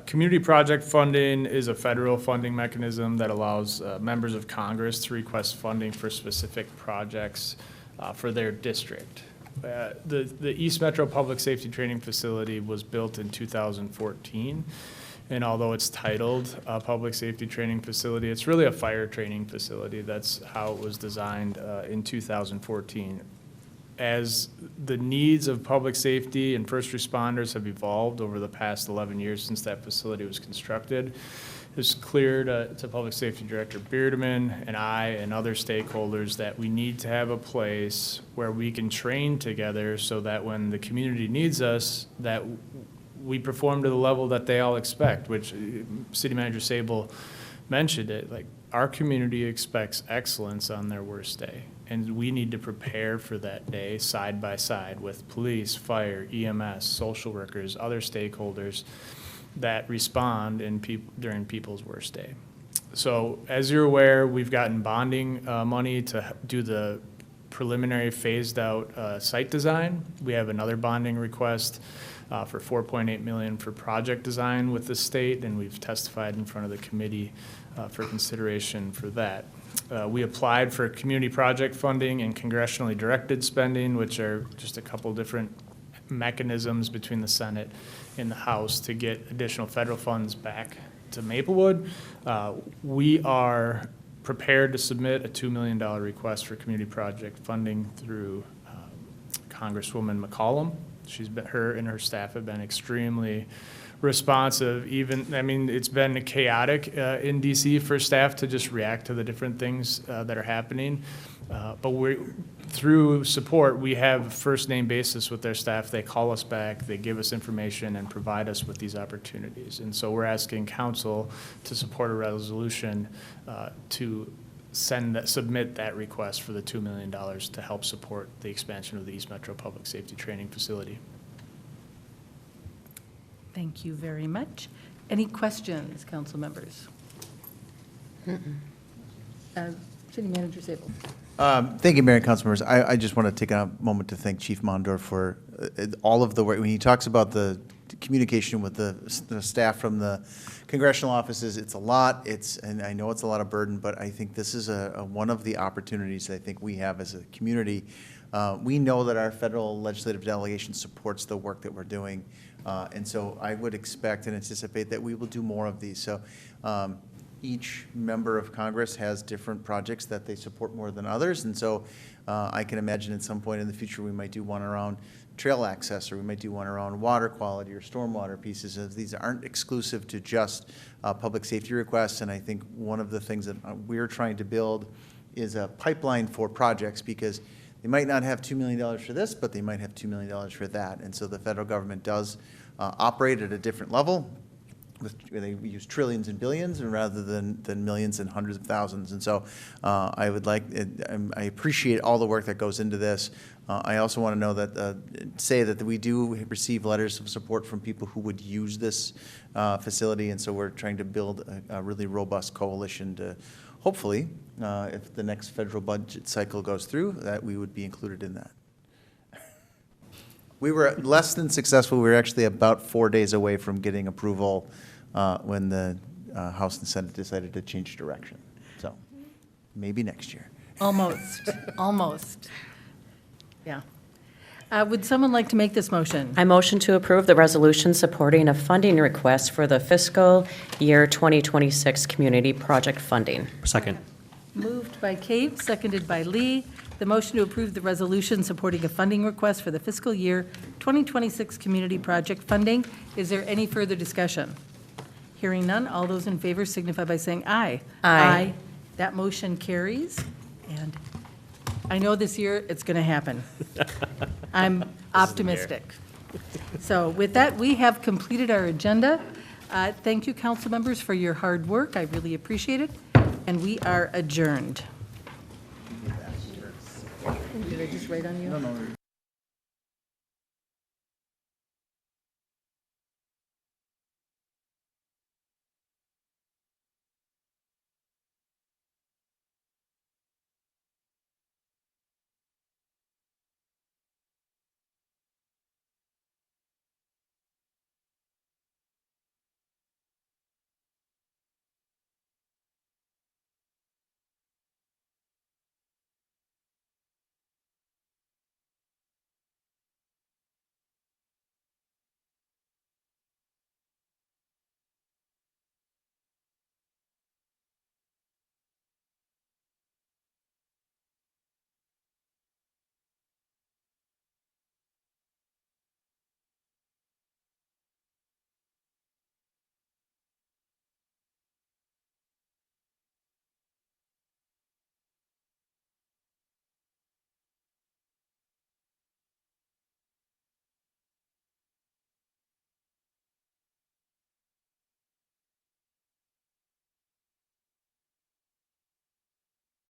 Community project funding is a federal funding mechanism that allows members of Congress to request funding for specific projects for their district. The East Metro Public Safety Training Facility was built in 2014, and although it's titled a Public Safety Training Facility, it's really a fire training facility. That's how it was designed in 2014. As the needs of public safety and first responders have evolved over the past 11 years since that facility was constructed, it's clear to Public Safety Director Beardeman and I and other stakeholders that we need to have a place where we can train together so that when the community needs us, that we perform to the level that they all expect, which City Manager Sable mentioned it, like our community expects excellence on their worst day. And we need to prepare for that day side by side with police, fire, EMS, social workers, other stakeholders that respond during people's worst day. So as you're aware, we've gotten bonding money to do the preliminary phased out site design. We have another bonding request for $4.8 million for project design with the state, and we've testified in front of the committee for consideration for that. We applied for community project funding and congressionally directed spending, which are just a couple different mechanisms between the Senate and the House to get additional federal funds back to Maplewood. We are prepared to submit a $2 million request for community project funding through Congresswoman McCollum. Her and her staff have been extremely responsive. It's been chaotic in DC for staff to just react to the different things that are happening. But through support, we have a first name basis with their staff. They call us back, they give us information and provide us with these opportunities. And so we're asking council to support a resolution to submit that request for the $2 million to help support the expansion of the East Metro Public Safety Training Facility. Thank you very much. Any questions, council members? City Manager Sable. Thank you, Mayor and council members. I just want to take a moment to thank Chief Mondor for all of the work. When he talks about the communication with the staff from the congressional offices, it's a lot. And I know it's a lot of burden, but I think this is one of the opportunities that I think we have as a community. We know that our federal legislative delegation supports the work that we're doing. And so I would expect and anticipate that we will do more of these. So each member of Congress has different projects that they support more than others. And so I can imagine at some point in the future we might do one around trail access, or we might do one around water quality or stormwater pieces. These aren't exclusive to just public safety requests. And I think one of the things that we're trying to build is a pipeline for projects, because they might not have $2 million for this, but they might have $2 million for that. And so the federal government does operate at a different level. They use trillions and billions, and rather than millions and hundreds of thousands. And so I appreciate all the work that goes into this. I also want to know that we do receive letters of support from people who would use this facility. And so we're trying to build a really robust coalition to hopefully, if the next federal budget cycle goes through, that we would be included in that. We were less than successful. We were actually about 4 days away from getting approval when the House and Senate decided to change direction. So maybe next year. Almost, almost. Yeah. Would someone like to make this motion? I motion to approve the resolution supporting a funding request for the fiscal year 2026 community project funding. Second. Moved by Kate, seconded by Lee. The motion to approve the resolution supporting a funding request for the fiscal year 2026 community project funding. Is there any further discussion? Hearing none, all those in favor signify by saying aye. Aye. That motion carries, and I know this year it's going to happen. I'm optimistic. So with that, we have completed our agenda. Thank you, council members, for your hard work. I really appreciate it, and we are adjourned. Did I just write on you? No.